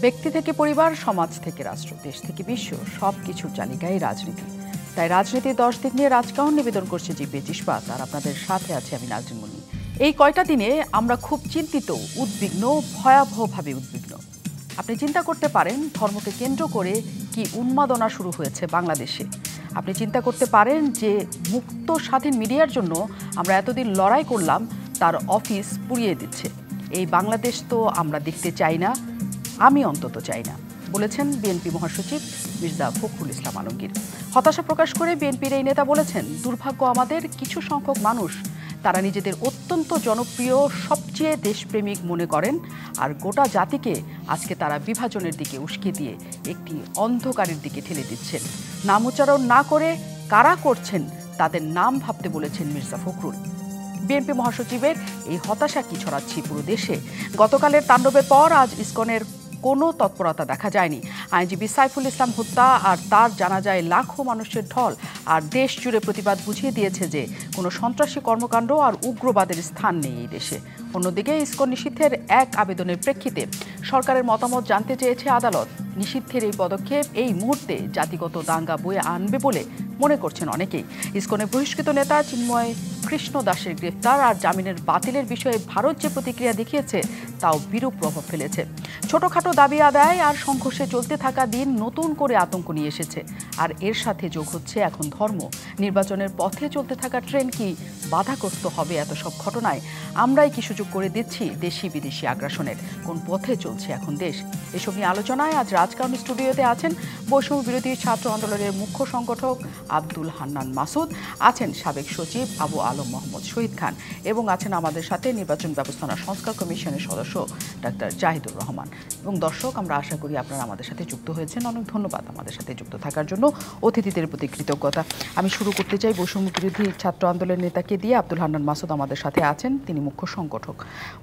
ব্যক্তি থেকে পরিবার, সমাজ থেকে রাষ্ট্র, দেশ থেকে বিশ্ব, সবকিছুর চালিকাই রাজনীতি। তাই রাজনীতির 10 দিক নিয়ে রাজকাহন নিবেদন করছে জিপিএচ ইস্পাত, আর আপনাদের সাথে আছে আমি নাজরিন মুন্নি। এই কয়টা দিনে আমরা খুব চিন্তিত, উদ্বিগ্ন, ভয়াবহভাবে উদ্বিগ্ন। আপনি চিন্তা করতে পারেন ধর্মকে কেন্দ্র করে কি উন্মাদনা শুরু হয়েছে বাংলাদেশে। আপনি চিন্তা করতে পারেন যে মুক্ত স্বাধীন মিডিয়ার জন্য আমরা এতদিন লড়াই করলাম, তার অফিস পুড়িয়ে দিচ্ছে। এই বাংলাদেশ তো আমরা দেখতে চাই না, আমি অন্তত চাই না, বলেছেন বিএনপি মহাসচিব মির্জা ফখরুল ইসলাম আলমগীর। হতাশা প্রকাশ করে বিএনপির এই নেতা বলেছেন, দুর্ভাগ্য আমাদের কিছু সংখ্যক মানুষ, তারা নিজেদের অত্যন্ত জনপ্রিয়, সবচেয়ে দেশপ্রেমিক মনে করেন, আর গোটা জাতিকে আজকে তারা বিভাজনের দিকে উস্কে দিয়ে একটি অন্ধকারের দিকে ঠেলে দিচ্ছেন। নাম উচ্চারণ না করে কারা করছেন তাদের নাম ভাবতে বলেছেন মির্জা ফখরুল। বিএনপি মহাসচিবের এই হতাশা কি ছড়াচ্ছে পুরো দেশে? গতকালের তাণ্ডবের পর আজ ইসকনের কোনো তৎপরতা দেখা যায়নি। আইনজীবী সাইফুল ইসলাম হত্যা আর তার জানাজায় লাখো মানুষের ঢল, আর দেশ জুড়ে প্রতিবাদ বুঝিয়ে দিয়েছে যে কোনো সন্ত্রাসী কর্মকাণ্ড আর উগ্রবাদের স্থান নেই এই দেশে। অন্যদিকে ইসকন নিষিদ্ধের এক আবেদনের প্রেক্ষিতে সরকারের মতামত জানতে চেয়েছে আদালত। নিষিদ্ধের এই পদক্ষেপ এই মুহূর্তে জাতিগত দাঙ্গা বয়ে আনবে বলে মনে করছেন অনেকেই। ইসকনের বহিষ্কৃত নেতা চিন্ময় কৃষ্ণ দাসের গ্রেফতার আর জামিনের বাতিলের বিষয়ে ভারত যে প্রতিক্রিয়া দেখিয়েছে তাও বিরূপ প্রভাব ফেলেছে। ছোটখাটো দাবি আদায় আর সংঘর্ষে চলতে থাকা দিন নতুন করে আতঙ্ক নিয়ে এসেছে, আর এর সাথে যোগ হচ্ছে এখন ধর্ম। নির্বাচনের পথে চলতে থাকা ট্রেন কি বাধাগ্রস্ত হবে এত সব ঘটনায়? আমরাই কি সুযোগ করে দিচ্ছি দেশি বিদেশি আগ্রাসনের? কোন পথে চলছে এখন দেশ? এসব নিয়ে আলোচনায় আজ রাজকাহন স্টুডিওতে আছেন বৈষম্য বিরোধী ছাত্র আন্দোলনের মুখ্য সংগঠক আব্দুল হান্নান মাসুদ, আছেন সাবেক সচিব আবু আলম মোহাম্মদ শহীদ খান, এবং আছেন আমাদের সাথে নির্বাচন ব্যবস্থাপনা সংস্কার কমিশনের সদস্য ডাক্তার জাহিদুর রহমান। এবং দর্শক, আমরা আশা করি আপনারা আমাদের সাথে যুক্ত হয়েছেন। অনেক ধন্যবাদ আমাদের সাথে যুক্ত থাকার জন্য, অতিথিদের প্রতি কৃতজ্ঞতা। আমি শুরু করতে চাই বৈষম্য বিরোধী ছাত্র আন্দোলনের নেতাকে দিয়ে। আব্দুল হান্নান মাসুদ আমাদের সাথে আছেন, তিনি মুখ্য সংগঠক।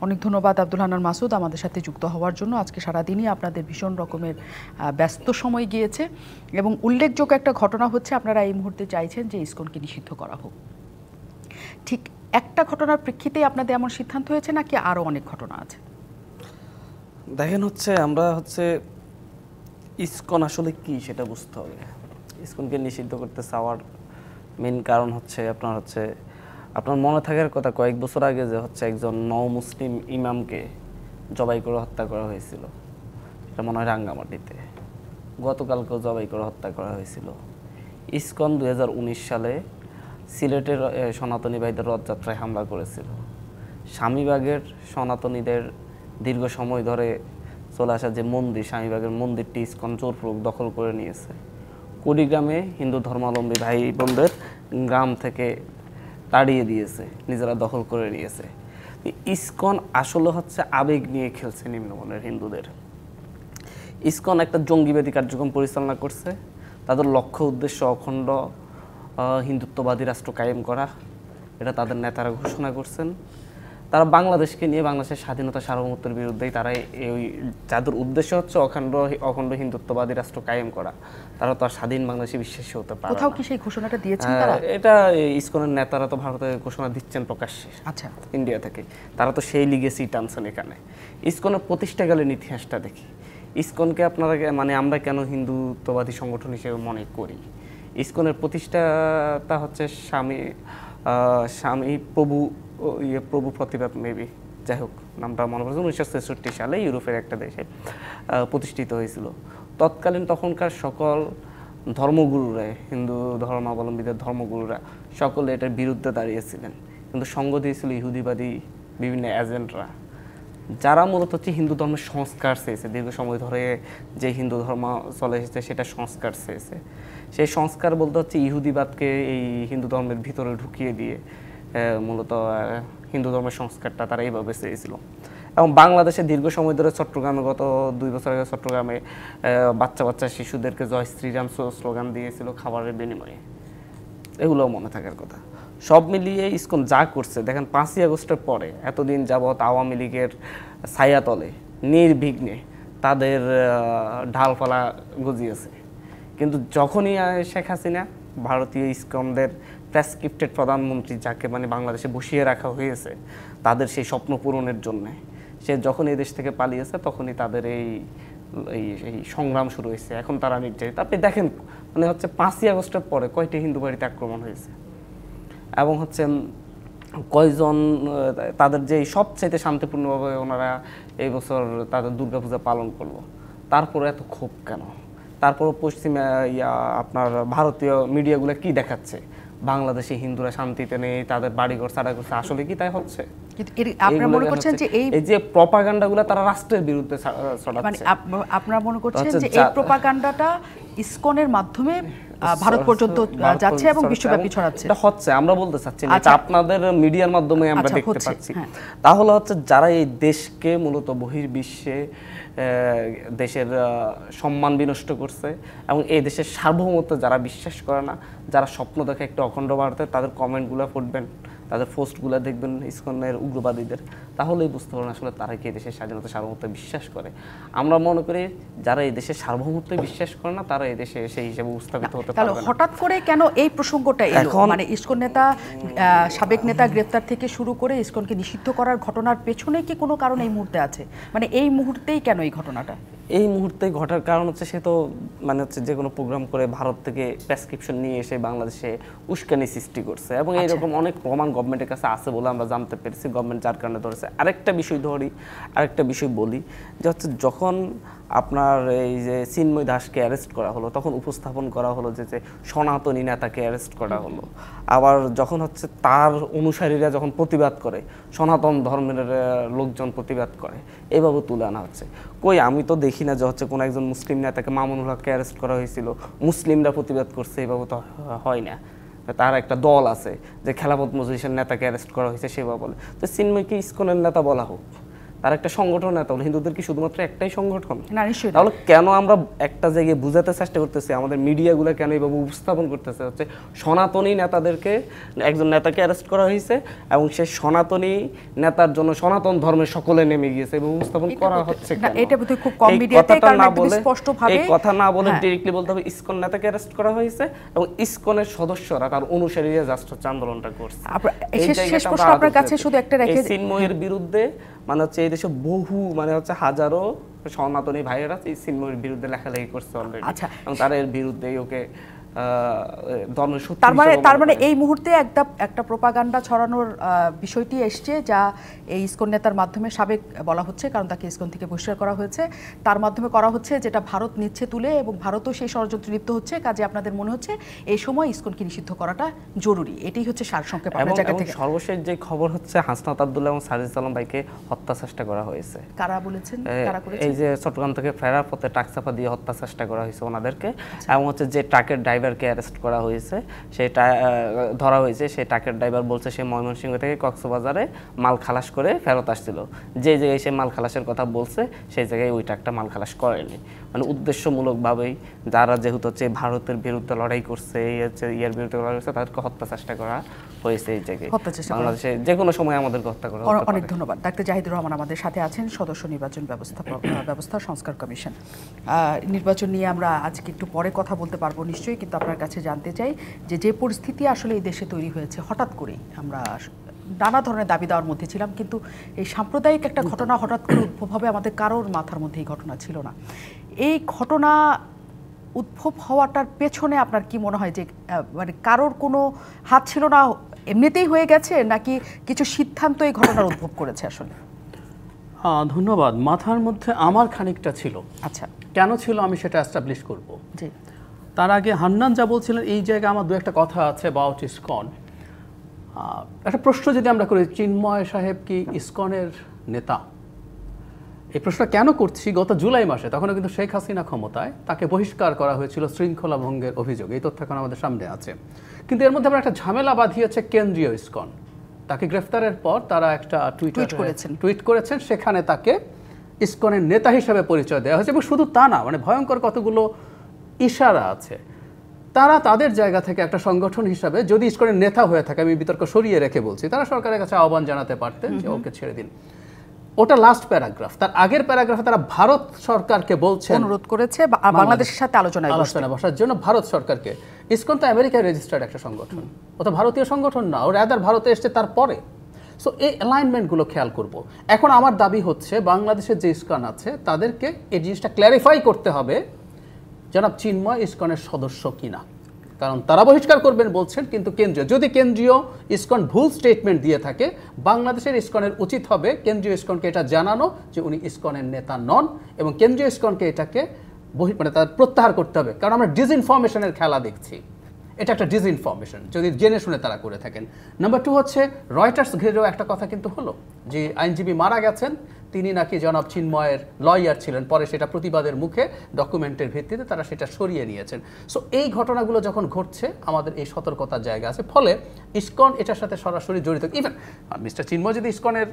অনেক ধন্যবাদ আব্দুল হান্নান মাসুদ আমাদের সাথে যুক্ত হওয়ার জন্য। আজকে সারাদিনই আপনাদের ভীষণ রকমের ব্যস্ত সময় গিয়েছে, এবং উল্লেখযোগ্য একটা ঘটনা হচ্ছে আপনারা এই মুহূর্তে চাইছেন যে ইসকনকে নিষিদ্ধ করা হোক। ঠিক একটা ঘটনার প্রেক্ষিতেই আপনাদের এমন সিদ্ধান্ত হয়েছে, নাকি আরও অনেক ঘটনা আছে? দেখেন, আমরা ইসকন আসলে কি সেটা বুঝতে হবে। ইসকনকে নিষিদ্ধ করতে চাওয়ার মেন কারণ হচ্ছে আপনার মনে থাকার কথা, কয়েক বছর আগে যে একজন মুসলিম ইমামকে জবাই করে হত্যা করা হয়েছিল, এটা মনে হয় রাঙ্গামাটিতে। গতকালকেও জবাই করে হত্যা করা হয়েছিল। ইসকন 2019 সালে সিলেটের সনাতনী ভাইদের রথযাত্রায় হামলা করেছিল। স্বামীবাগের সনাতনীদের দীর্ঘ সময় ধরে চলে আসা যে মন্দির, স্বামীবাগের মন্দিরটি ইসকন জোরপূর্বক দখল করে নিয়েছে। কুড়িগ্রামে হিন্দু ধর্মাবলম্বী ভাই বোনদের গ্রাম থেকে তাড়িয়ে দিয়েছে, নিজেরা দখল করে নিয়েছে। ইসকন আসলে আবেগ নিয়ে খেলছে নিম্নবর্ণের হিন্দুদের। ইসকন একটা জঙ্গিবাদী কার্যক্রম পরিচালনা করছে। তাদের লক্ষ্য উদ্দেশ্য অখণ্ড হিন্দুত্ববাদী রাষ্ট্র কায়েম করা, এটা তাদের নেতারা ঘোষণা করছেন। তারা বাংলাদেশকে নিয়ে, বাংলাদেশের স্বাধীনতা সার্বভৌমত্বের বিরুদ্ধেই তারা যাদের উদ্দেশ্য অখণ্ড হিন্দুত্ববাদী রাষ্ট্র কায়েম করা, তারা তো আর স্বাধীন বাংলাদেশে বিশ্বাসী হতে পারে না। কোথাও কি সেই ঘোষণাটা দিয়েছেন তারা? এটা ইসকনের নেতারা তো ভারতে ঘোষণা দিচ্ছেন প্রকাশ্যে। আচ্ছা, ইন্ডিয়া থেকে তারা তো সেই লিগেসি টানছেন এখানে। ইসকনের প্রতিষ্ঠাকালীন ইতিহাসটা দেখি। ইসকনকে আমরা কেন হিন্দুত্ববাদী সংগঠন হিসেবে মনে করি? ইসকনের প্রতিষ্ঠাতা স্বামী প্রভু প্রতিবাদ, মেবি, যাই হোক নামটা মনে পড়ছে, 1963 সালে ইউরোপের একটা দেশে প্রতিষ্ঠিত হয়েছিল। তখনকার সকল ধর্মগুরুরা, হিন্দু ধর্মাবলম্বীদের ধর্মগুরুরা সকলে এটার বিরুদ্ধে দাঁড়িয়েছিলেন, কিন্তু সঙ্গ দিয়েছিল ইহুদিবাদী বিভিন্ন এজেন্টরা, যারা মূলত হিন্দু ধর্মের সংস্কার চেয়েছে। দীর্ঘ সময় ধরে যে হিন্দু ধর্ম চলে এসেছে সেটা সংস্কার চেয়েছে। সেই সংস্কার বলতে ইহুদিবাদকে এই হিন্দু ধর্মের ভিতরে ঢুকিয়ে দিয়ে মূলত হিন্দু ধর্মের সংস্কারটা তারা এইভাবে চেয়েছিল। এবং বাংলাদেশে দীর্ঘ সময় ধরে চট্টগ্রামে, গত 2 বছর আগে চট্টগ্রামে বাচ্চা শিশুদেরকে জয় শ্রীরাম স্লোগান দিয়েছিল খাবারের বিনিময়ে। এগুলোও মনে থাকার কথা। সব মিলিয়ে ইসকন যা করছে, দেখেন 5ই আগস্টের পরে এতদিন যাবৎ আওয়ামী লীগের ছায়াতলে নির্বিঘ্নে তাদের ঢালপালা গজিয়েছে, কিন্তু যখনই শেখ হাসিনা, ভারতীয় ইসকনদের প্রেসক্রিপ্টেড প্রধানমন্ত্রী, যাকে বাংলাদেশে বসিয়ে রাখা হয়েছে তাদের সেই স্বপ্ন পূরণের জন্য, সে যখন এই দেশ থেকে পালিয়েছে, তখনই তাদের এই এই এই সংগ্রাম শুরু হয়েছে, এখন তারা নির্যাতিত। আপনি দেখেন মানে হচ্ছে 5ই আগস্টের পরে কয়টি হিন্দু বাড়িতে আক্রমণ হয়েছে, এবং হচ্ছে কয়জন তাদের যে সবচাইতে শান্তিপূর্ণভাবে ওনারা এই বছর তাদের দুর্গাপূজা পালন করলো, তারপরে এত ক্ষোভ কেন? তারপরও পশ্চিমে আপনার ভারতীয় মিডিয়াগুলো কি দেখাচ্ছে, বাংলাদেশি হিন্দুরা শান্তিতে নেই, তাদের বাড়িঘর ছাড়া করছে। আসলে কি তাই হচ্ছে? আপনারা মনে করছেন যে এই যে প্রপাগান্ডাগুলো তারা রাষ্ট্রের বিরুদ্ধে মানে ছড়াচ্ছে? আপনারা মনে করছেন যে এই প্রপাগান্ডাটা ইসকনের মাধ্যমে ভারত পর্যন্ত যাচ্ছে এবং বিশ্বব্যাপী ছড়াচ্ছে? এটা হচ্ছে, আমরা বলতে চাচ্ছি না, এটা আপনাদের মিডিয়ার মাধ্যমে আমরা দেখতে পাচ্ছি। তাহলে হচ্ছে যারা এই দেশকে মূলত বহির্বিশ্বে দেশের সম্মান বিনষ্ট করছে এবং এই দেশের সার্বভৌমত্ব যারা বিশ্বাস করে না, যারা স্বপ্ন দেখে একটা অখণ্ড ভারতে, তাদের কমেন্টগুলো পড়বেন, তাদের পোস্টগুলো দেখবেন ইসকনের উগ্রবাদীদের, তাহলেই বুঝতে পারবেন আসলে তারা কি এই দেশের স্বাধীনতা সার্বভৌমত্ব বিশ্বাস করে। আমরা মনে করি যারা এই দেশের সার্বভৌমত্ব বিশ্বাস করে না, তারা এই দেশে সেই হিসেবে উপস্থাপিত হতে পারবে না। হঠাৎ করে কেন এই প্রসঙ্গটা এলো? মানে ইসকন নেতা, সাবেক নেতা গ্রেফতার থেকে শুরু করে ইসকনকে নিষিদ্ধ করার ঘটনার পেছনে কি কোনো কারণ এই মুহূর্তে আছে? মানে এই মুহূর্তেই কেন এই ঘটনাটা? এই মুহূর্তে ঘটার কারণ হচ্ছে সে তো মানে হচ্ছে যে কোনো প্রোগ্রাম করে ভারত থেকে প্রেসক্রিপশন নিয়ে এসে বাংলাদেশে উস্কানি সৃষ্টি করছে, এবং এইরকম অনেক প্রমাণ গভর্নমেন্টের কাছে আছে বলে আমরা জানতে পেরেছি। গভর্নমেন্ট যার কারণে ধরেছে। আরেকটা বিষয় বলি যে হচ্ছে যখন আপনার এই যে চিন্ময় দাসকে অ্যারেস্ট করা হলো, তখন উপস্থাপন করা হলো যে সনাতনী নেতাকে অ্যারেস্ট করা হলো। আবার যখন হচ্ছে তার অনুসারীরা যখন প্রতিবাদ করে, সনাতন ধর্মের লোকজন প্রতিবাদ করে, এভাবে তুলে আনা হচ্ছে। কই আমি তো দেখি না যে হচ্ছে কোনো একজন মুসলিম নেতাকে, মামুনুল হককে অ্যারেস্ট করা হয়েছিল, মুসলিমরা প্রতিবাদ করছে, এভাবে তো হয় না। তার একটা দল আছে যে খেলাফত মজলিসের নেতাকে অ্যারেস্ট করা হয়েছে সেভাবে বলে। তো চিন্ময়কে ইসকনের নেতা বলা হোক, তার একটা সংগঠন নেতা হলো, হিন্দুদের কি শুধুমাত্র একটাই সংগঠন? না, নিশ্চয়ই। তাহলে কেন আমরা একটা জায়গায় বুঝাতে চেষ্টা করতেছি, আমাদের মিডিয়াগুলো কেন এইভাবে উপস্থাপন করতেছে হচ্ছে সনাতনী নেতাদেরকে, একজন নেতাকে অ্যারেস্ট করা হয়েছে এবং সে সনাতনী নেতার জন্য সনাতন ধর্মের সকলে নেমে গিয়েছে এবং উপস্থাপন করা হচ্ছে কেন? এটা বোধহয় খুব কম মিডিয়াতে, কারণ একদম স্পষ্টভাবে এই কথা না বলে ডাইরেক্টলি বলতে হবে ইসকন নেতাকে অ্যারেস্ট করা হয়েছে এবং ইসকনের সদস্যরা, তার অনুসারীরা জাস্ট হচ্ছে আন্দোলনটা করছে। শেষ প্রশ্ন আপনার কাছে শুধু একটা রেখে, চিন্ময়ের বিরুদ্ধে মানে হচ্ছে এই দেশে বহু মানে হচ্ছে হাজারো সনাতনী ভাইয়েরা এই চিন্ময়ের বিরুদ্ধে লেখালেখি করছে অলরেডি, এবং তারা এর বিরুদ্ধে ওকে তার মানে এই মুহূর্তে একটা প্রোপাগান্ডা ছড়ানোর বিষয়টি এসছে, যা এই ইসকন নেতার মাধ্যমে, সাবেক বলা হচ্ছে কারণ তাকে ইসকন থেকে বহিষ্কার করা হয়েছে, তার মাধ্যমে করা হচ্ছে, যেটা ভারত নিচ্ছে তুলে, এবং ভারতও সেই ষড়যন্ত্রে লিপ্ত হচ্ছে। কাজে আপনাদের মনে হচ্ছে এই সময় ইসকনকে নিষিদ্ধ করাটা জরুরি। এটাই হচ্ছে সারসংক্ষেপ আপনার জায়গা থেকে। সর্বশেষ যে খবর হচ্ছে হাসনাত আব্দুল্লাহ এবং সাজিদ আলম ভাইকে হত্যা চেষ্টা করা হয়েছে। কারা বলেছেন? এই যে চট্টগ্রাম থেকে ফেরার পথে ট্রাক চাপা দিয়ে হত্যা চেষ্টা করা হয়েছে ওনাদেরকে, এবং হচ্ছে যে ট্রাকের ড্রাইভারকে অ্যারেস্ট করা হয়েছে, সেটা ধরা হয়েছে। সেই ট্রাকের ড্রাইভার বলছে সে ময়মনসিংহ থেকে কক্সবাজারে মাল খালাস করে ফেরত আসছিল। যে জায়গায় সে মাল খালাসের কথা বলছে সেই জায়গায় ওই ট্রাকটা মাল খালাস করেনি। মানে উদ্দেশ্যমূলকভাবেই যারা যেহেতু হচ্ছে ভারতের বিরুদ্ধে লড়াই করছে, ইয়ার বিরুদ্ধে লড়াই করছে, তাদেরকে হত্যা চেষ্টা করা হয়েছে এই জায়গায়। বাংলাদেশে যে কোনো সময় আমাদেরকে হত্যা করা। অনেক ধন্যবাদ। ডাক্তার জাহিদুর রহমান আমাদের সাথে আছেন, সদস্য নির্বাচন ব্যবস্থা সংস্কার কমিশন। নির্বাচন নিয়ে আমরা আজকে একটু পরে কথা বলতে পারবো নিশ্চয়ই, কিন্তু আপনার কাছে জানতে চাই যে পরিস্থিতি আসলে এই দেশে তৈরি হয়েছে হঠাৎ করেই, আমরা নানা ধরনের দাবি দেওয়ার মধ্যে ছিলাম, কিন্তু এই সাম্প্রদায়িক একটা ঘটনা হঠাৎ করে উদ্ভব হবে, আমাদের কারোর মাথার মধ্যে এই ঘটনা ছিল না। এই ঘটনা উদ্ভব হওয়াটার পেছনে আপনার কি মনে হয় যে মানে কারোর কোনো হাত ছিল না, এমনিতেই হয়ে গেছে, নাকি কিছু সিদ্ধান্ত এই ঘটনার উদ্ভব করেছে? আসলে ধন্যবাদ। মাথার মধ্যে আমার খানিকটা ছিল। আচ্ছা, কেন ছিল আমি সেটা এস্টাবলিশ করব। জি, তার আগে হান্নান যা বলছিলেন, এই জায়গায় আমার দু একটা কথা আছে অ্যাবাউট ইসকন। একটা প্রশ্ন যদি আমরা করি, চিন্ময় সাহেব কি ইসকনের নেতা? এই প্রশ্নটা কেন করছি, গত জুলাই মাসে তখনও কিন্তু শেখ হাসিনা ক্ষমতায়, তাকে বহিষ্কার করা হয়েছিল শৃঙ্খলা ভঙ্গের অভিযোগ। এই তথ্য এখন আমাদের সামনে আছে, কিন্তু এর মধ্যে আমরা একটা ঝামেলা বাঁধিয়েছে কেন্দ্রীয় ইসকন। তাকে গ্রেফতারের পর তারা একটা টুইট করেছেন, সেখানে তাকে ইসকনের নেতা হিসেবে পরিচয় দেওয়া হয়েছে। এবং শুধু তা না, মানে ভয়ঙ্কর কতগুলো ইশারা আছে। তারা তাদের জায়গা থেকে একটা সংগঠন হিসাবে যদি ইসকনের নেতা হয়ে থাকে, আমি বিতর্ক সরিয়ে রেখে বলছি, তারা সরকারের কাছে আহ্বান জানাতে পারতেন যে ওকে ছেড়ে দিন। ওটা লাস্ট প্যারাগ্রাফ। তার আগের প্যারাগ্রাফে তারা ভারত সরকারকে বলছেন, অনুরোধ করেছে বাংলাদেশের সাথে আলোচনায় বসার জন্য ভারত সরকারকে। ইসকন তো আমেরিকায় রেজিস্টার্ড একটা সংগঠন, ও তো ভারতীয় সংগঠন না, ও রাদার ভারতে এসছে তারপরে। সো এই অ্যালাইনমেন্টগুলো খেয়াল করব। এখন আমার দাবি হচ্ছে বাংলাদেশের যে ইসকন আছে তাদেরকে এই জিনিসটা ক্ল্যারিফাই করতে হবে জনাব চিন্ময় ইসকনের সদস্য কিনা, কারণ তারা বহিষ্কার করবেন বলছেন, কিন্তু যদি কেন্দ্রীয় ইসকন ভুল স্টেটমেন্ট দিয়ে থাকে, বাংলাদেশের ইসকনের উচিত হবে কেন্দ্রীয় ইসকনকে এটা জানানো যে উনি ইসকনের নেতা নন, এবং কেন্দ্রীয় ইসকনকে এটাকে তার প্রত্যাহার করতে হবে, কারণ আমরা ডিসইনফরমেশনের খেলা দেখছি। এটা একটা ডিসইনফরমেশন যদি জেনে শুনে তারা করে থাকেন। নাম্বার 2 হচ্ছে রয়টার্স ঘিরেও একটা কথা কিন্তু হলো যে আইনজীবী মারা গেছেন, তিনি নাকি জনাব চিন্ময়ের লয়ার ছিলেন, পরে সেটা প্রতিবাদের মুখে ডকুমেন্টের ভিত্তিতে তারা সেটা সরিয়ে নিয়েছেন। সো এই ঘটনাগুলো যখন ঘটছে আমাদের এই সতর্কতার জায়গা আছে, ফলে ইসকন এটার সাথে সরাসরি জড়িত। ইভেন মিস্টার চিন্ময় যদি ইসকনের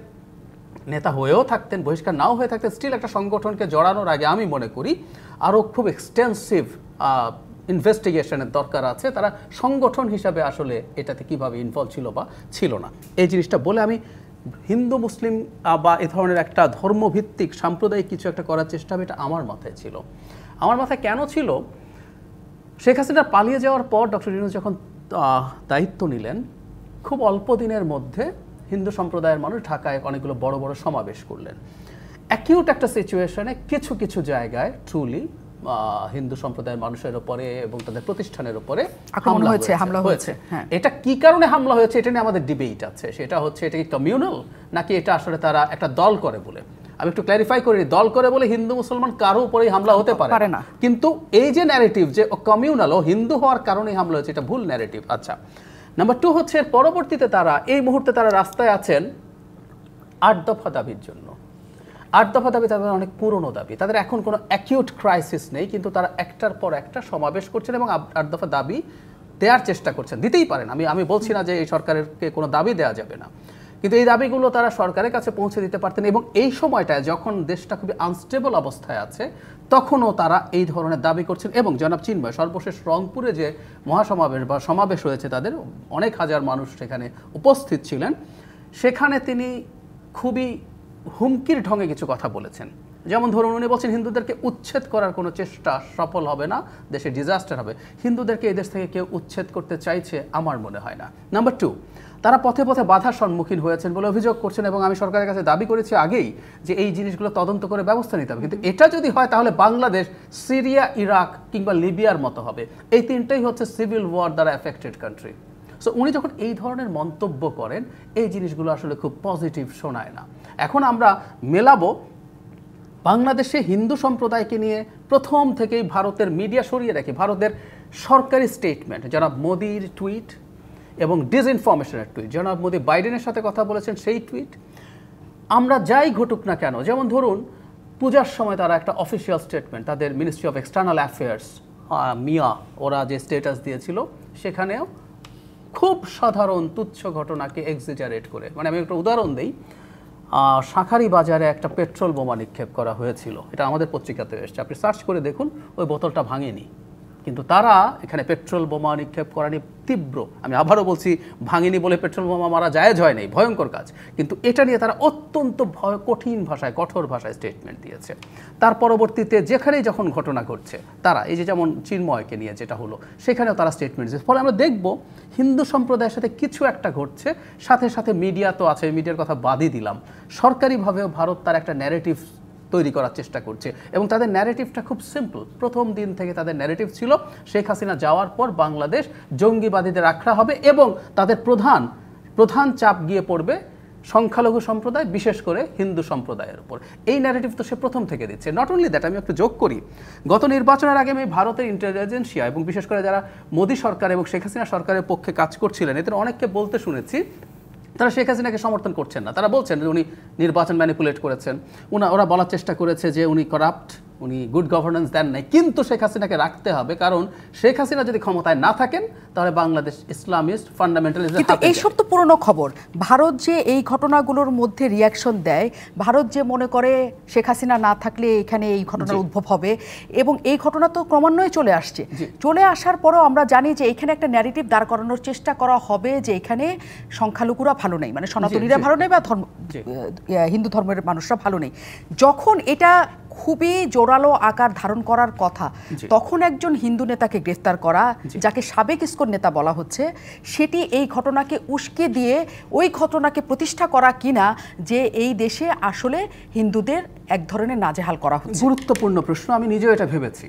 নেতা হয়েও থাকতেন, বহিষ্কার নাও হয়ে থাকতেন, স্টিল একটা সংগঠনকে জড়ানোর আগে আমি মনে করি আরও খুব এক্সটেন্সিভ ইনভেস্টিগেশনের দরকার আছে, তারা সংগঠন হিসাবে আসলে এটাতে কিভাবে ইনভলভ ছিল বা ছিল না। এই জিনিসটা বলে আমি হিন্দু মুসলিম বা এ ধরনের একটা ধর্মভিত্তিক সাম্প্রদায়িক কিছু একটা করার চেষ্টা হবে, এটা আমার মাথায় ছিল। আমার মাথায় কেন ছিল, শেখ হাসিনা পালিয়ে যাওয়ার পর ডক্টর ইউনূস যখন দায়িত্ব নিলেন, খুব অল্প দিনের মধ্যে হিন্দু সম্প্রদায়ের মানুষ ঢাকায় অনেকগুলো বড় বড় সমাবেশ করলেন। অ্যাকিউট একটা সিচুয়েশনে কিছু কিছু জায়গায় ট্রুলি হিন্দু সম্প্রদায়ের মানুষের উপরে এবং তাদের প্রতিষ্ঠানের উপরে হামলা হয়েছে। এটা কি কারণে হামলা হয়েছে এটা নিয়ে আমাদের ডিবেট আছে। সেটা হচ্ছে এটা কি কমিউনাল নাকি এটা আসলে তারা একটা দল করে বলে। আমি একটু ক্ল্যারিফাই করি, দল করে বলে হিন্দু মুসলমান কারো উপরেই হামলা হতে পারে না, কিন্তু এই যে ন্যারেটিভ যে কমিউনাল ও হিন্দু হওয়ার কারণেই হামলা হয়েছে, এটা ভুল ন্যারেটিভ। আচ্ছা, নাম্বার 2 হচ্ছে পরবর্তীতে তারা এই মুহূর্তে তারা রাস্তায় আছেন 8 দফা দাবির জন্য। 8 দফা দাবি তাদের অনেক পুরনো দাবি, তাদের এখন কোনো অ্যাকিউট ক্রাইসিস নেই, কিন্তু তারা একটার পর একটা সমাবেশ করছেন এবং 8 দফা দাবি দেওয়ার চেষ্টা করছেন। দিতেই পারেন, আমি বলছি না যে এই সরকারকে কোনো দাবি দেওয়া যাবে না, কিন্তু এই দাবিগুলো তারা সরকারের কাছে পৌঁছে দিতে পারতেন। এবং এই সময়টায় যখন দেশটা খুবই আনস্টেবল অবস্থায় আছে, তখনও তারা এই ধরনের দাবি করছেন। এবং জনাব চিন্ময় সর্বশেষ রংপুরে যে মহাসমাবেশ বা সমাবেশ হয়েছে, তাদের অনেক হাজার মানুষ সেখানে উপস্থিত ছিলেন, সেখানে তিনি খুবই হুমকির ঢঙে কিছু কথা বলেছেন। যেমন ধরুন, উনি বলছেন হিন্দুদেরকে উচ্ছেদ করার কোনো চেষ্টা সফল হবে না, দেশে ডিজাস্টার হবে। হিন্দুদেরকে এই দেশ থেকে কেউ উচ্ছেদ করতে চাইছে আমার মনে হয় না। নাম্বার 2, তারা পথে পথে বাধার সম্মুখীন হয়েছেন বলে অভিযোগ করছেন, এবং আমি সরকারের কাছে দাবি করেছি আগেই যে এই জিনিসগুলো তদন্ত করে ব্যবস্থা নিতে হবে। কিন্তু এটা যদি হয় তাহলে বাংলাদেশ সিরিয়া, ইরাক কিংবা লিবিয়ার মতো হবে। এই তিনটাই হচ্ছে সিভিল ওয়ার দ্বারা এফেক্টেড কান্ট্রি। সো উনি যখন এই ধরনের মন্তব্য করেন, এই জিনিসগুলো আসলে খুব পজিটিভ শোনায় না। এখন আমরা মেলাবো বাংলাদেশে হিন্দু সম্প্রদায়কে নিয়ে প্রথম থেকেই ভারতের মিডিয়া সরিয়ে রাখে, ভারতের সরকারি স্টেটমেন্ট, জনাব মোদির টুইট এবং ডিসইনফরমেশনের টুইট, জনাব মোদি বাইডেনের সাথে কথা বলেছেন সেই টুইট, আমরা যাই ঘটুক না কেন। যেমন ধরুন, পূজার সময় তারা একটা অফিসিয়াল স্টেটমেন্ট, তাদের মিনিস্ট্রি অফ এক্সটার্নাল অ্যাফেয়ার্স মিয়া ওরা যে স্ট্যাটাস দিয়েছিল, সেখানেও খুব সাধারণ তুচ্ছ ঘটনাকে এক্সিজারেট করে, মানে আমি একটা উদাহরণ দিই, শাঁখারি বাজারে একটা পেট্রোল বোমা নিক্ষেপ করা হয়েছিল, এটা আমাদের পত্রিকাতে এসেছে, আপনি সার্চ করে দেখুন, ওই বোতলটা ভাঙেনি, কিন্তু তারা এখানে পেট্রোল বোমা নিক্ষেপ করা নিয়ে তীব্র, আমি আবারও বলছি, ভাঙেনি বলে পেট্রোল বোমা মারা জায়েজ হয় নাই, ভয়ঙ্কর কাজ, কিন্তু এটা নিয়ে তারা অত্যন্ত কঠিন ভাষায়, কঠোর ভাষায় স্টেটমেন্ট দিয়েছে। তার পরবর্তীতে যেখানেই যখন ঘটনা ঘটছে, তারা এই যে যেমন চিন্ময়কে নিয়ে যেটা হলো, সেখানেও তারা স্টেটমেন্ট দিয়েছে। ফলে আমরা দেখব হিন্দু সম্প্রদায়ের সাথে কিছু একটা ঘটছে, সাথে সাথে মিডিয়া তো আছে, মিডিয়ার কথা বাদই দিলাম, সরকারিভাবেও ভারত তার একটা ন্যারেটিভ তৈরি করার চেষ্টা করছে, এবং তাদের ন্যারেটিভটা খুব সিম্পল। প্রথম দিন থেকে তাদের ন্যারেটিভ ছিল শেখ হাসিনা যাওয়ার পর বাংলাদেশ জঙ্গিবাদীদের আখড়া হবে, এবং তাদের প্রধান চাপ গিয়ে পড়বে সংখ্যালঘু সম্প্রদায়, বিশেষ করে হিন্দু সম্প্রদায়ের উপর। এই ন্যারেটিভ তো সে প্রথম থেকে দিচ্ছে। নট অনলি দ্যাট, আমি একটু যোগ করি, গত নির্বাচনের আগে আমি ভারতের ইন্টেলিজেন্সিয়া এবং বিশেষ করে যারা মোদী সরকার এবং শেখ হাসিনা সরকারের পক্ষে কাজ করছিলেন, এদের অনেককে বলতে শুনেছি তারা শেখ হাসিনাকে সমর্থন করছেন না। তারা বলছেন যে উনি নির্বাচন ম্যানিপুলেট করেছেন, ওরা বলার চেষ্টা করেছে যে উনি করাপ্ট, উনি গুড গভর্নেন্স দেন নাই, কিন্তু শেখ হাসিনাকে রাখতে হবে, কারণ শেখ হাসিনা যদি ক্ষমতায় না থাকেন তাহলে বাংলাদেশ ইসলামিস্ট ফান্ডামেন্টালিজম। কিন্তু এইসব তো পুরনো খবর। ভারত যে এই ঘটনাগুলোর মধ্যে রিয়াকশন দেয়, ভারত যে মনে করে শেখ হাসিনা না থাকলে এখানে এই ঘটনার উদ্ভব হবে, এবং এই ঘটনা তো ক্রমান্বয়ে চলে আসছে। চলে আসার পরেও আমরা জানি যে এখানে একটা ন্যারেটিভ দাঁড় করানোর চেষ্টা করা হবে যে এখানে সংখ্যালঘুরা ভালো নেই, মানে সনাতনীরা ভালো নেই বা হিন্দু ধর্মের মানুষরা ভালো নেই। যখন এটা খুবই জোর জোরালো আকার ধারণ করার কথা, তখন একজন হিন্দু নেতাকে গ্রেফতার করা, যাকে সাবেক ইসকন নেতা বলা হচ্ছে, সেটি এই ঘটনাকে উস্কে দিয়ে ওই ঘটনাকে প্রতিষ্ঠা করা কিনা যে এই দেশে আসলে হিন্দুদের এক ধরনের নাজেহাল করা হচ্ছে? গুরুত্বপূর্ণ প্রশ্ন। আমি নিজেও এটা ভেবেছি,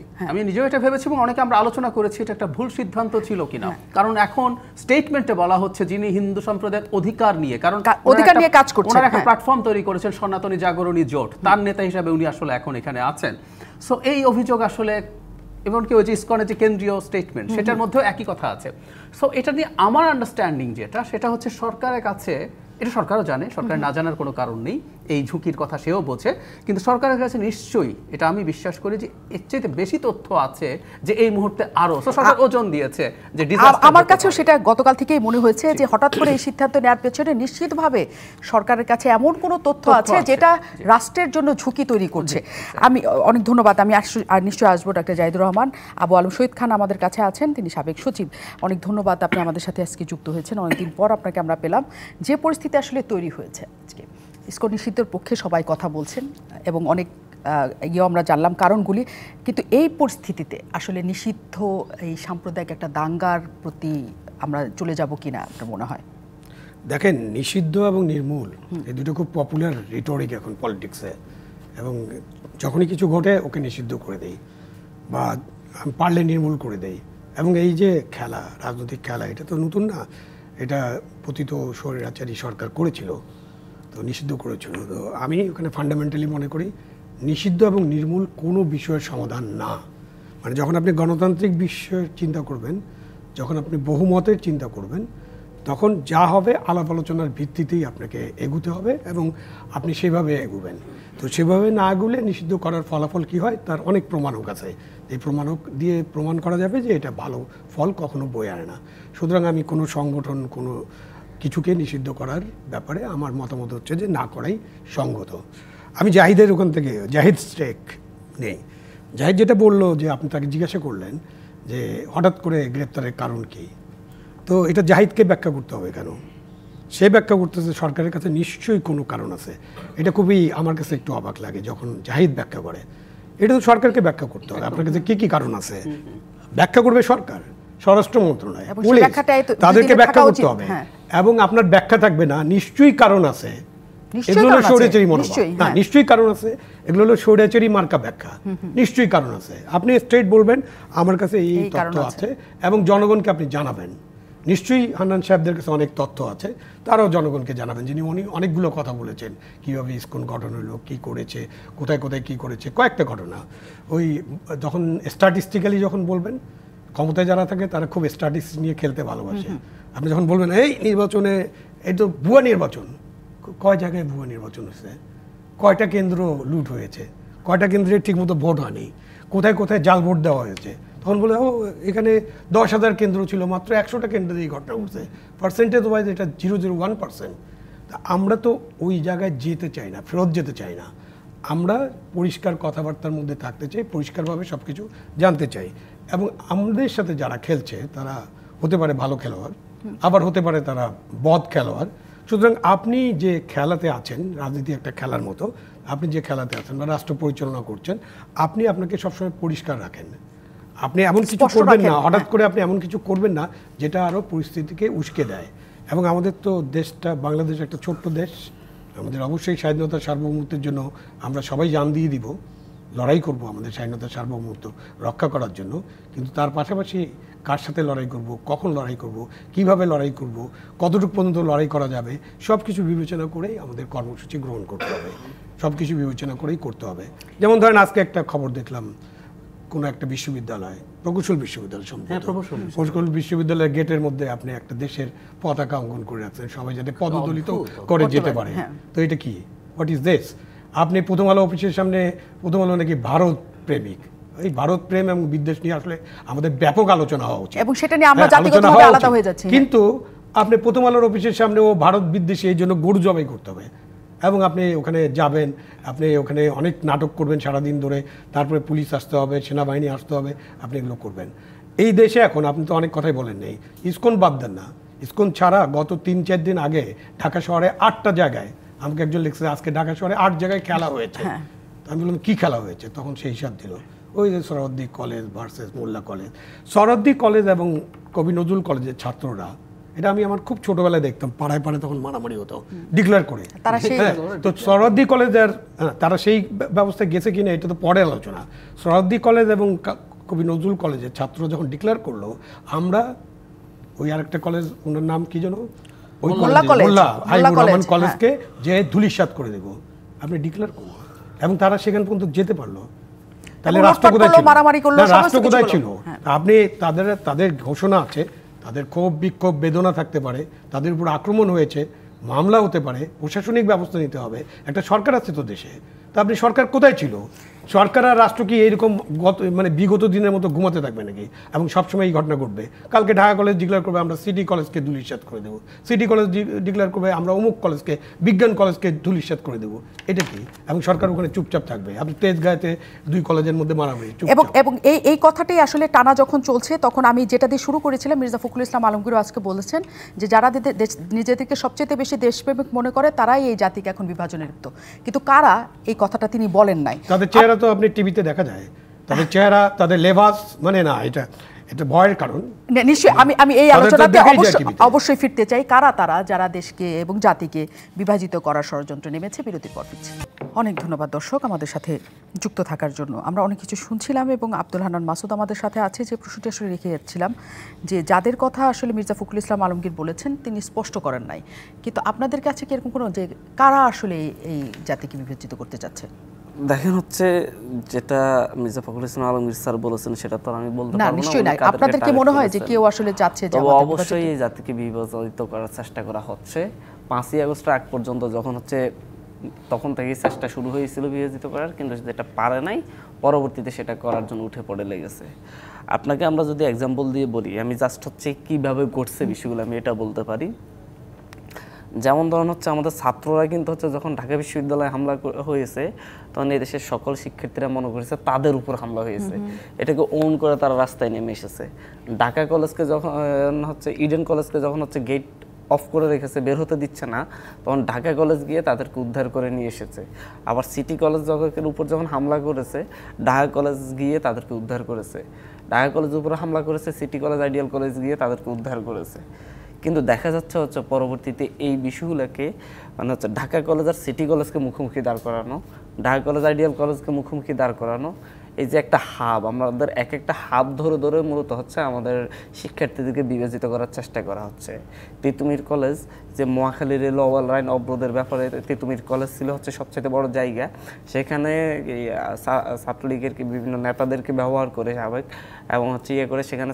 এবং অনেকে আমরা আলোচনা করেছি এটা একটা ভুল সিদ্ধান্ত ছিল কিনা। কারণ এখন স্টেটমেন্টে বলা হচ্ছে যিনি হিন্দু সম্প্রদায়ের অধিকার নিয়ে, কারণ অধিকার নিয়ে কাজ করছেন, ওনারা একটা প্ল্যাটফর্ম তৈরি করেছেন সনাতনী জাগরণী জোট, তার নেতা হিসাবে উনি আসলে এখন এখানে আছেন। সো এই অভিযোগ আসলে, এবং কি ওই যে ইসকনের যে কেন্দ্রীয় স্টেটমেন্ট সেটার মধ্যেও একই কথা আছে। সো এটা নিয়ে আমার আন্ডারস্ট্যান্ডিং যেটা, সেটা হচ্ছে সরকারের কাছে, এটা সরকারও জানে, সরকার না জানার কোনো কারণ নেই, এই ঝুঁকির কথা সেও বোঝে, কিন্তু সরকারের কাছে নিশ্চয়ই, এটা আমি বিশ্বাস করি যে এর চাইতে বেশি তথ্য আছে যে এই মুহূর্তে আরো সরকার ওজন দিয়েছে যে আমার কাছেও সেটা গতকাল থেকেই মনে হয়েছে যে হঠাৎ করে এই সিদ্ধান্ত নেওয়ার পেছনে নিশ্চিতভাবে সরকারের কাছে এমন কোনো তথ্য আছে যেটা রাষ্ট্রের জন্য ঝুঁকি তৈরি করছে। আমি অনেক ধন্যবাদ। আমি আর নিশ্চয়ই আসবো ডক্টর জাহিদুর রহমান। আবু আলম শহীদ খান আমাদের কাছে আছেন, তিনি সাবেক সচিব। অনেক ধন্যবাদ, আপনি আমাদের সাথে আজকে যুক্ত হয়েছেন, অনেকদিন পর আপনাকে আমরা পেলাম। যে পরিস্থিতি আসলে তৈরি হয়েছে আজকে, ইসকন নিষিদ্ধের পক্ষে সবাই কথা বলছেন এবং অনেক আমরা জানলাম কারণগুলি, কিন্তু এই পরিস্থিতিতে আসলে নিষিদ্ধ এই সাম্প্রদায়িক একটা দাঙ্গার প্রতি আমরা চলে যাব কিনা আপনার মনে হয়? দেখেন, নিষিদ্ধ এবং নির্মূল এই দুটো খুব পপুলার রিটরিক এখন পলিটিক্সে, এবং যখনই কিছু ঘটে ওকে নিষিদ্ধ করে দেই বা পারলে নির্মূল করে দেই। এবং এই যে খেলা, রাজনৈতিক খেলা, এটা তো নতুন না, এটা পতিত স্বৈরাচারী সরকার করেছিল, তো নিষিদ্ধ করেছিল। তো আমি ওখানে ফান্ডামেন্টালি মনে করি নিষিদ্ধ এবং নির্মূল কোনো বিষয়ের সমাধান না। মানে যখন আপনি গণতান্ত্রিক বিষয়ের চিন্তা করবেন, যখন আপনি বহুমতের চিন্তা করবেন, তখন যা হবে আলাপ আলোচনার ভিত্তিতেই আপনাকে এগুতে হবে এবং আপনি সেভাবে এগুবেন। তো সেভাবে না এগুলে নিষিদ্ধ করার ফলাফল কি হয় তার অনেক প্রমাণক আছে। এই প্রমাণক দিয়ে প্রমাণ করা যাবে যে এটা ভালো ফল কখনো বয়ে আনে না। সুতরাং আমি কোনো সংগঠন, কোনো কিছুকে নিষিদ্ধ করার ব্যাপারে আমার মতামত হচ্ছে যে না করাই সঙ্গত। আমি জাহিদের ওখান থেকে, জাহিদ স্টেক নেই, জাহিদ যেটা বললো যে আপনি তাকে জিজ্ঞাসা করলেন যে হঠাৎ করে গ্রেপ্তারের কারণ কী, তো এটা জাহিদকে ব্যাখ্যা করতে হবে কেন। সে ব্যাখ্যা করতেছে সরকারের কাছে নিশ্চয়ই কোনো কারণ আছে। এটা খুবই আমার কাছে একটু অবাক লাগে যখন জাহিদ ব্যাখ্যা করে। এটা তো সরকারকে ব্যাখ্যা করতে হবে, আপনার কাছে কী কী কারণ আছে ব্যাখ্যা করবে সরকার, স্বরাষ্ট্র মন্ত্রণালয়, পুলিশ, তাদেরকে ব্যাখ্যা করতে হবে। এবং আপনার ব্যাখ্যা থাকবে না নিশ্চয়ই কারণ আছে, এগুলো হলো স্বৈরাচারী মনোভাব। না, নিশ্চয়ই কারণ আছে, এগুলো হলো স্বৈরাচারী মার্কা ব্যাখ্যা। নিশ্চয়ই কারণ আছে, আপনি স্ট্রেট বলবেন আমার কাছে এই তথ্য আছে এবং জনগণকে আপনি জানাবেন। নিশ্চয়ই হান্নান সাহেবদের কাছে অনেক তথ্য আছে, তারাও জনগণকে জানাবেন, যিনি উনি অনেকগুলো কথা বলেছেন, কীভাবে ইসকন গঠন হলো, কী করেছে, কোথায় কোথায় কী করেছে, কয়েকটা ঘটনা। ওই যখন স্ট্যাটিস্টিক্যালি যখন বলবেন, ক্ষমতায় যারা থাকে তারা খুব স্ট্যাটিস্টিক্স নিয়ে খেলতে ভালোবাসে। আপনি যখন বলবেন এই নির্বাচনে, এই তো ভুয়া নির্বাচন, কয় জায়গায় ভুয়া নির্বাচন হয়েছে, কয়টা কেন্দ্র লুট হয়েছে, কয়টা কেন্দ্রে ঠিকমতো ভোট হয়নি, কোথায় কোথায় জাল ভোট দেওয়া হয়েছে, তখন বলে ও এখানে 10,000 কেন্দ্র ছিল, মাত্র 100টা কেন্দ্রে এই ঘটনা ঘটছে, পার্সেন্টেজ ওয়াইজ এটা 0.01%। তা আমরা তো ওই জায়গায় যেতে চাই না, ফেরত যেতে চাই না। আমরা পরিষ্কার কথাবার্তার মধ্যে থাকতে চাই, পরিষ্কারভাবে সব কিছু জানতে চাই। এবং আমাদের সাথে যারা খেলছে তারা হতে পারে ভালো খেলোয়াড়, আবার হতে পারে তারা বদ খেলোয়াড়। সুতরাং আপনি যে খেলাতে আছেন, রাজনীতি একটা খেলার মতো, আপনি যে খেলাতে আছেন বা রাষ্ট্র পরিচালনা করছেন, আপনি আপনাকে সবসময় পরিষ্কার রাখেন। আপনি এমন কিছু করবেন না, হঠাৎ করে আপনি এমন কিছু করবেন না যেটা আরও পরিস্থিতিকে উস্কে দেয়। এবং আমাদের তো দেশটা, বাংলাদেশ একটা ছোট্ট দেশ, আমাদের অবশ্যই স্বাধীনতা সার্বভৌমত্বের জন্য আমরা সবাই জান দিয়ে দিব, লড়াই করব আমাদের স্বাধীনতা সার্বভৌমত্ব রক্ষা করার জন্য। কিন্তু তার পাশাপাশি কার সাথে লড়াই করব, কখন লড়াই করব, কিভাবে লড়াই করব, কতটুকু পর্যন্ত লড়াই করা যাবে, সব কিছু বিবেচনা করেই আমাদের কর্মসূচি গ্রহণ করতে হবে, সব কিছু বিবেচনা করেই করতে হবে। যেমন ধরেন আজকে একটা খবর দেখলাম, কোনো একটা বিশ্ববিদ্যালয়, প্রকৌশল বিশ্ববিদ্যালয়, প্রকৌশল বিশ্ববিদ্যালয়ের গেটের মধ্যে আপনি একটা দেশের পতাকা অঙ্কন করে রাখছেন, সবাই যাতে পদদলিত করে যেতে পারে। তো এটা কি, হোয়াট ইজ দিস? আপনি প্রথম আলো অফিসের সামনে, প্রথম আলো নাকি ভারত প্রেমিক, এই ভারত প্রেম এবং বিদ্বেষ নিয়ে আসলে আমাদের ব্যাপক আলোচনা হওয়া উচিত, এবং সেটা নিয়ে আমরা জাতিগতভাবে আলাদা হয়ে যাচ্ছি। কিন্তু আপনি প্রথম আলোর অফিসের সামনে ও ভারত বিদ্বেষী, এই জন্য গরু জবাই করতে হবে। এবং আপনি ওখানে যাবেন, আপনি ওখানে অনেক নাটক করবেন সারাদিন ধরে, তারপরে পুলিশ আসতে হবে, সেনাবাহিনী আসতে হবে, আপনি এগুলো করবেন। এই দেশে এখন আপনি তো অনেক কথাই বলেন নেই, ইসকন বাদ দেন না, ইসকন ছাড়া গত 3-4 দিন আগে ঢাকা শহরে 8টা জায়গায়, আমাকে একজন লিখছে আজকে ঢাকা শহরে 8 জায়গায় খেলা হয়েছে। তো আমি বললাম কী খেলা হয়েছে, তখন সেই হিসাব দিল ওই যে সরহদ্দি কলেজ ভার্সেস মোল্লা কলেজ। সরহদ্দি কলেজ এবং কবি নজরুল কলেজের ছাত্ররা, এটা আমি আমার খুব ছোটবেলায় দেখতাম, পাড়ায় পাড়ায় তখন মারামারি হতো ডিক্লেয়ার করে। তো সরহদ্দি কলেজের তারা সেই ব্যবস্থায় গেছে কিনা এটা তো পরে আলোচনা। সরহদ্দি কলেজ এবং কবি নজরুল কলেজের ছাত্র যখন ডিক্লেয়ার করলো, আমরা ওই আরেকটা কলেজ, ওনার নাম কি যেন, ওই মোল্লা হাইবুর রহমান কলেজকে যে ধুলিসাৎ করে দেবো, আপনি ডিক্লেয়ার করবো, এবং তারা সেখান পর্যন্ত যেতে পারলো। তাহলে রাষ্ট্র কোথায় ছিল? রাষ্ট্র কোথায় ছিল? আপনি তাদের ঘোষণা আছে, তাদের ক্ষোভ বিক্ষোভ বেদনা থাকতে পারে, তাদের উপর আক্রমণ হয়েছে, মামলা হতে পারে, প্রশাসনিক ব্যবস্থা নিতে হবে, একটা সরকার আছে তো দেশে। তা আপনি সরকার কোথায় ছিল? সরকার আর রাষ্ট্র কি এইরকম বিগত দিনের মতো ঘুমাতে থাকবে নাকি, এবং সবসময় এই ঘটনা ঘটবে? কালকে ঢাকা কলেজ ডিক্লেয়ার করবে আমরা সিটি কলেজকে ধুলিসাৎ করে দেবো, সিটি কলেজ ডিক্লেয়ার করবে আমরা অমুক কলেজকে, বিজ্ঞান কলেজকে ধুলিসাৎ করে দেবো, এটা কি? এবং সরকার ওখানে চুপচাপ থাকবে? আপনি তেজগাঁওতে দুই কলেজের মধ্যে মারামারি, এবং এই কথাটাই আসলে টানা যখন চলছে, তখন আমি যেটা দিয়ে শুরু করেছিলাম, মির্জা ফখরুল ইসলাম আলমগীর আজকে বলেছেন যে যারা নিজেদেরকে সবচেয়ে বেশি দেশপ্রেমিক মনে করে তারাই এই জাতিকে এখন বিভাজনে লিপ্ত। কিন্তু কারা, এই কথাটা তিনি বলেন নাই। তাদের চেহারা তো আপনি টিভিতে দেখা যায়, তাদের চেহারা, তাদের লেবাস, মানে না, এটা ভয়ের কারণ। নিশ্চয়ই আমি এই আলোচনাতে অবশ্যই ফিরতে চাই। কারা তারা যারা দেশকে এবং জাতিকে বিভাজিত করার ষড়যন্ত্র নেমেছে? বিরতির পর ফিরছি। অনেক ধন্যবাদ দর্শক আমাদের সাথে যুক্ত থাকার জন্য। আমরা অনেক কিছু শুনছিলাম এবং আব্দুল হান্নান মাসুদ আমাদের সাথে আছে। যে প্রশ্নটি আসলে রেখে যাচ্ছিলাম যে যাদের কথা আসলে মির্জা ফখরুল ইসলাম আলমগীর বলেছেন তিনি স্পষ্ট করেন নাই, কিন্তু আপনাদের কাছে কি এরকম কোনো, যে কারা আসলে এই জাতিকে বিভাজিত করতে চাচ্ছে? দেখেন হচ্ছে যেটা মির্জা ফখরুল ইসলাম আলমগীর স্যার বলেছেন সেটা তো আমি বলতে পারবো না। নিশ্চয়ই না। আপনাদের কি মনে হয় যে কেউ আসলে চাচ্ছে যে অবশ্যই এই জাতিকে বিভাজিত করার চেষ্টা করা হচ্ছে। 5ই আগস্ট আগ পর্যন্ত যখন হচ্ছে তখন থেকেই চেষ্টা শুরু হয়েছিল বিভাজিত করার, কিন্তু যেটা পারে নাই, পরবর্তীতে সেটা করার জন্য উঠে পড়ে লেগেছে। আপনাকে আমরা যদি এক্সাম্পল দিয়ে বলি, আমি জাস্ট হচ্ছে কিভাবে ঘটছে বিষয়গুলো আমি এটা বলতে পারি। যেমন ধরুন হচ্ছে আমাদের ছাত্ররা কিন্তু হচ্ছে যখন ঢাকা বিশ্ববিদ্যালয়ে হামলা হয়েছে, তখন এই দেশের সকল শিক্ষার্থীরা মনে করেছে তাদের উপর হামলা হয়েছে, এটাকে ওন করে তারা রাস্তায় নেমে এসেছে। ঢাকা কলেজকে যখন হচ্ছে ইডেন কলেজকে যখন হচ্ছে গেট অফ করে রেখেছে, বের হতে দিচ্ছে না, তখন ঢাকা কলেজ গিয়ে তাদেরকে উদ্ধার করে নিয়ে এসেছে। আবার সিটি কলেজ উপর যখন হামলা করেছে, ঢাকা কলেজ গিয়ে তাদেরকে উদ্ধার করেছে। ঢাকা কলেজের উপরে হামলা করেছে, সিটি কলেজ আইডিয়াল কলেজ গিয়ে তাদেরকে উদ্ধার করেছে। কিন্তু দেখা যাচ্ছে হচ্ছে পরবর্তীতে এই বিষয়গুলোকে মানে হচ্ছে ঢাকা কলেজ আর সিটি কলেজকে মুখোমুখি দাঁড় করানো, ঢাকা কলেজ আইডিয়াল কলেজকে মুখোমুখি দাঁড় করানো, এই যে একটা হাব, আমাদের এক একটা হাব ধরে ধরে মূলত হচ্ছে আমাদের শিক্ষার্থীদেরকে বিভাজিত করার চেষ্টা করা হচ্ছে। তিতুমির কলেজ, যে মহাখালী রেল ওভার লাইন অবরোধের ব্যাপারে তিতুমির কলেজ ছিল হচ্ছে সবচেয়ে বড় জায়গা, সেখানে ছাত্রলীগের বিভিন্ন নেতাদেরকে ব্যবহার করে সাবেক এবং হচ্ছে ইয়ে করে সেখানে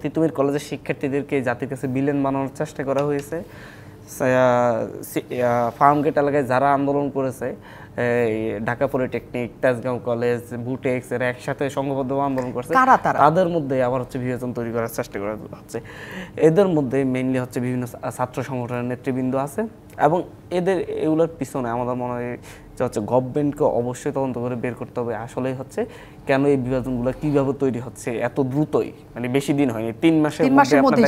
তিতুমির কলেজের শিক্ষার্থীদেরকে জাতির কাছে বিলেন বানানোর চেষ্টা করা হয়েছে। ফার্মগেট এলাকায় যারা আন্দোলন করেছে, ঢাকা পলিটেকনিক, তেজগাঁও কলেজ, বুটেক্স, এরা একসাথে সংঘবদ্ধ আন্দোলন করছে, তাদের মধ্যে আবার হচ্ছে বিভাজন তৈরি করার চেষ্টা করা হচ্ছে। এদের মধ্যে মেইনলি হচ্ছে বিভিন্ন ছাত্র সংগঠনের নেতৃবৃন্দ আছে, এবং এগুলোর পিছনে আমাদের মনে হয় যে হচ্ছে গভর্নমেন্টকে অবশ্যই তদন্ত করে বের করতে হবে আসলেই হচ্ছে কেন এই বিভাজনগুলো কিভাবে তৈরি হচ্ছে এত দ্রুতই, মানে বেশি দিন হয়নি, 3 মাসের মধ্যে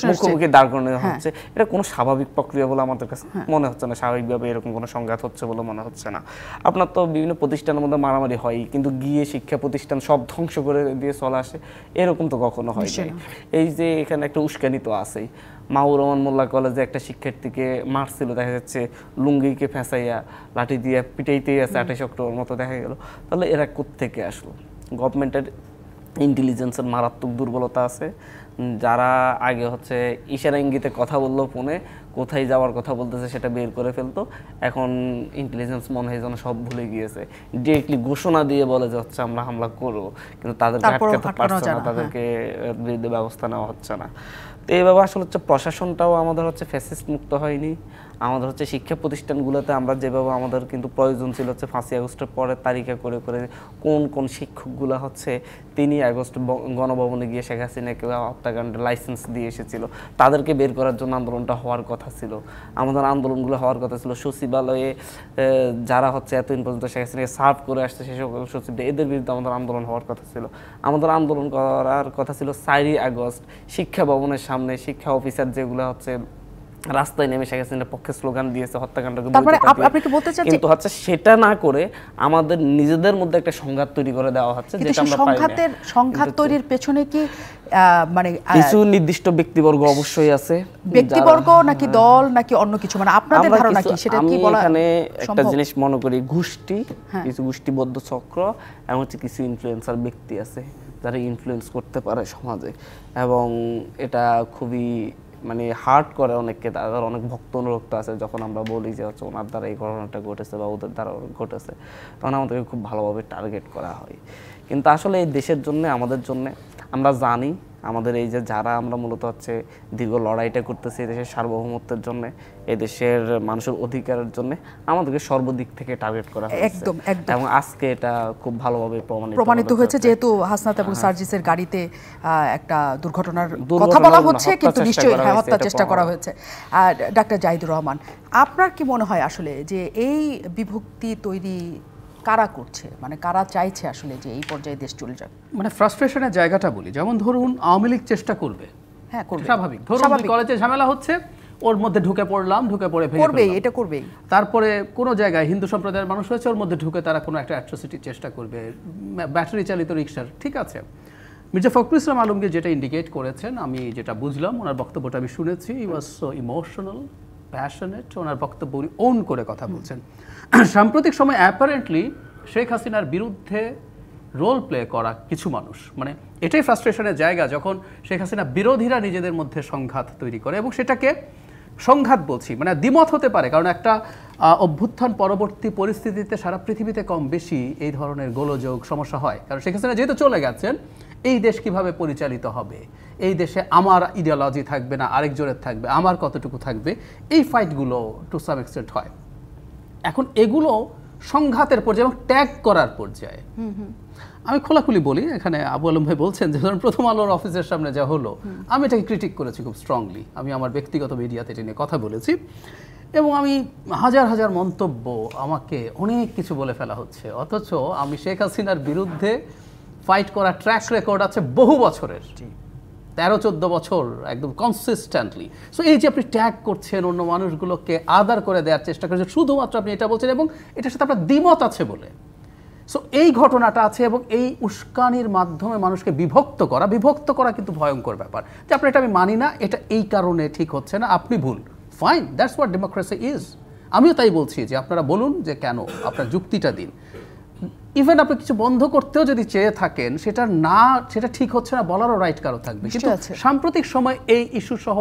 মুখোমুখি দাঁড় করানো হচ্ছে। এটা কোনো স্বাভাবিক প্রক্রিয়া বলে আমাদের কাছে মনে হচ্ছে না, স্বাভাবিকভাবে এরকম কোনো সংঘাত হচ্ছে বলে মনে হচ্ছে না। আপনার তো বিভিন্ন প্রতিষ্ঠানের মধ্যে মারামারি হয়, কিন্তু গিয়ে শিক্ষা প্রতিষ্ঠান সব ধ্বংস করে দিয়ে চলে আসে, এরকম তো কখনো হয় না। এই যে এখানে একটা উস্কানি তো আছেই। মাহবুর রহমান মোল্লা কলেজে একটা শিক্ষার্থীকে মারছিল, দেখা যাচ্ছে লুঙ্গিকে ফেঁসাইয়া লাঠি দিয়ে পিটাইতেই আছে 28 অক্টোবর মতো দেখা গেল। তাহলে এরা কোত্থেকে আসলো? গভর্নমেন্টের ইন্টেলিজেন্সের মারাত্মক দুর্বলতা আছে। যারা আগে হচ্ছে ইশারা ইঙ্গিতে কথা বললো, ফোনে কোথায় যাওয়ার কথা বলতেছে সেটা বের করে ফেলতো, এখন ইন্টেলিজেন্স মনে হয় যেন সব ভুলে গিয়েছে। ডিরেক্টলি ঘোষণা দিয়ে বলে যে হচ্ছে আমরা হামলা করবো, কিন্তু তাদেরকে আটকাতে পারছে না, তাদেরকে বিরুদ্ধে ব্যবস্থা নেওয়া হচ্ছে না। তো এইভাবে আসলে হচ্ছে প্রশাসনটাও আমাদের হচ্ছে ফ্যাসিস্ট মুক্ত হয়নি। আমাদের হচ্ছে শিক্ষা প্রতিষ্ঠানগুলোতে আমরা যেভাবে আমাদের কিন্তু প্রয়োজন ছিল হচ্ছে 5ই আগস্টের পরের তালিকা করে করে কোন কোন শিক্ষকগুলো হচ্ছে 3ই আগস্ট গণভবনে গিয়ে শেখ হাসিনাকে হত্যাকাণ্ডের লাইসেন্স দিয়ে এসেছিল, তাদেরকে বের করার জন্য আন্দোলনটা হওয়ার কথা ছিল। আমাদের আন্দোলনগুলো হওয়ার কথা ছিল সচিবালয়ে যারা হচ্ছে এতদিন পর্যন্ত শেখ হাসিনাকে সার্ভ করে আসছে সেই সকল সচিবদের, এদের বিরুদ্ধে আমাদের আন্দোলন হওয়ার কথা ছিল। আমাদের আন্দোলন করার কথা ছিল 4ই আগস্ট শিক্ষা ভবনের সামনে শিক্ষা অফিসার যেগুলো হচ্ছে রাস্তায় নেমে শেখ হাসিনার পক্ষে স্লোগান দিয়েছে, হত্যাকাণ্ডকে তারপরে আপনি কি বলতে চাচ্ছেন কিন্তু হচ্ছে সেটা না করে আমাদের নিজেদের মধ্যে একটা সংঘাত তৈরি করে দেওয়া হচ্ছে, যেটা আমরা পাই না। সংঘাত তৈরির পেছনে কি মানে কিছু নির্দিষ্ট ব্যক্তিবর্গ অবশ্যই আছে, ব্যক্তিবর্গ নাকি দল নাকি অন্য কিছু, মানে আপনাদের ধারণা কি সেটা কি বলা? এখানে একটা জিনিস মনে করি, গোষ্ঠী, কিছু গোষ্ঠীবদ্ধ চক্র এবং হচ্ছে কিছু ইনফ্লুয়েন্সার ব্যক্তি আছে যারা ইনফ্লুয়েন্স করতে পারে সমাজে, এবং এটা খুবই মানে হার্ট করে অনেককে, তাদের অনেক ভক্ত অনুরক্ত আছে। যখন আমরা বলি যে হচ্ছে ওনার দ্বারা এই ঘটনাটা ঘটেছে বা ওদের দ্বারা ঘটেছে, তখন আমাদেরকে খুব ভালোভাবে টার্গেট করা হয়। কিন্তু আসলে এই দেশের জন্য, আমাদের জন্য, আমরা জানি আমাদের এই যে যারা আমরা মূলত হচ্ছে দীর্ঘ লড়াইটা করতেছি এই দেশের সার্বভৌমত্বের জন্য, এই দেশের মানুষের অধিকারের জন্য, আমাদেরকে সর্বদিক থেকে টার্গেট করা হয়েছে। একদম একদম। এবং আজকে এটা খুব ভালোভাবে প্রমাণিত হয়েছে, যেহেতু হাসনাত এবং সার্জিসের গাড়িতে একটা দুর্ঘটনার কথা বলা হচ্ছে, কিন্তু নিশ্চয়ই হত্যার চেষ্টা করা হয়েছে। ডাক্তার জাহিদুর রহমান, আপনার কি মনে হয় আসলে যে এই বিভক্তি তৈরি কারা করছে, মানে কারা চাইছে আসলে যে এই পর্যায়ে দেশ চলে যাক? মানে ফ্রাস্ট্রেশনের জায়গাটা বলি, যেমন ধরুন আওয়ামী লীগ চেষ্টা করবে, হ্যাঁ করবে, স্বাভাবিক। ধরুন কলেজে ঝামেলা হচ্ছে, ওর মধ্যে ঢুকে পড়লাম, ঢুকে পড়ে ভেঙে করবেই, এটা করবেই। তারপরে কোনো জায়গায় হিন্দু সম্প্রদায়ের মানুষ হয়েছে, ওর মধ্যে ঢুকে তারা কোনো একটা অ্যাট্রোসিটির চেষ্টা করবে, ব্যাটারি চালিত রিক্সার, ঠিক আছে। মির্জা ফখরুল ইসলাম আলমগীর যেটা ইন্ডিকেট করেছেন, আমি যেটা বুঝলাম, ওনার বক্তব্যটা আমি শুনেছি, ই ওয়াজ সো ইমোশনাল, প্যাশনেট, ওনার বক্তব্য উনি ওন করে কথা বলছেন। সাম্প্রতিক সময় অ্যাপারেন্টলি শেখ হাসিনার বিরুদ্ধে রোল প্লে করা কিছু মানুষ, মানে এটাই ফ্রাস্ট্রেশনের জায়গা, যখন শেখ হাসিনা বিরোধীরা নিজেদের মধ্যে সংঘাত তৈরি করে, এবং সেটাকে সংঘাত বলছি, মানে দ্বিমত হতে পারে, কারণ একটা অভ্যুত্থান পরবর্তী পরিস্থিতিতে সারা পৃথিবীতে কম বেশি এই ধরনের গোলযোগ সমস্যা হয়, কারণ শেখ হাসিনা যেহেতু চলে গেছেন, এই দেশ কিভাবে পরিচালিত হবে, এই দেশে আমার ইডিওলজি থাকবে না আরেকজনের থাকবে, আমার কতটুকু থাকবে, এই ফাইটগুলো টু সাম এক্সটেন্ট হয়। এখন এগুলো সংঘাতের পর্যায়ে এবং ট্যাগ করার পর্যায়ে। আমি খোলাখুলি বলি, এখানে আবু আলম ভাই বলছেন যে ধরুন প্রথম আলোর অফিসের সামনে যা হলো, আমি এটাকে ক্রিটিক করেছি খুব স্ট্রংলি, আমি আমার ব্যক্তিগত মিডিয়াতে এটা নিয়ে কথা বলেছি, এবং আমি হাজার হাজার মন্তব্য, আমাকে অনেক কিছু বলে ফেলা হচ্ছে, অথচ আমি শেখ হাসিনার বিরুদ্ধে ফাইট করা ট্র্যাক রেকর্ড আছে বহু বছরের, 13-14 বছর একদম কনসিস্টেন্টলি। সো এই যে আপনি ট্যাগ করছেন, অন্য মানুষগুলোকে আদার করে দেওয়ার চেষ্টা করছেন, শুধুমাত্র আপনি এটা বলছেন এবং এটার সাথে আপনার দ্বিমত আছে বলে। সো এই ঘটনাটা আছে, এবং এই উস্কানির মাধ্যমে মানুষকে বিভক্ত করা কিন্তু ভয়ঙ্কর ব্যাপার, যে আপনার এটা আমি মানি না, এটা এই কারণে ঠিক হচ্ছে না, আপনি ভুল, fine, that's what democracy is. আমিও তাই বলছি যে আপনারা বলুন যে কেন, আপনার যুক্তিটা দিন। ইভেন আপনি কিছু বন্ধ করতেও যদি চেয়ে থাকেন, সেটা ঠিক হচ্ছে না বলারও রাইট কারো থাকবে। কিন্তু সাম্প্রতিক সময় এই ইস্যু সহ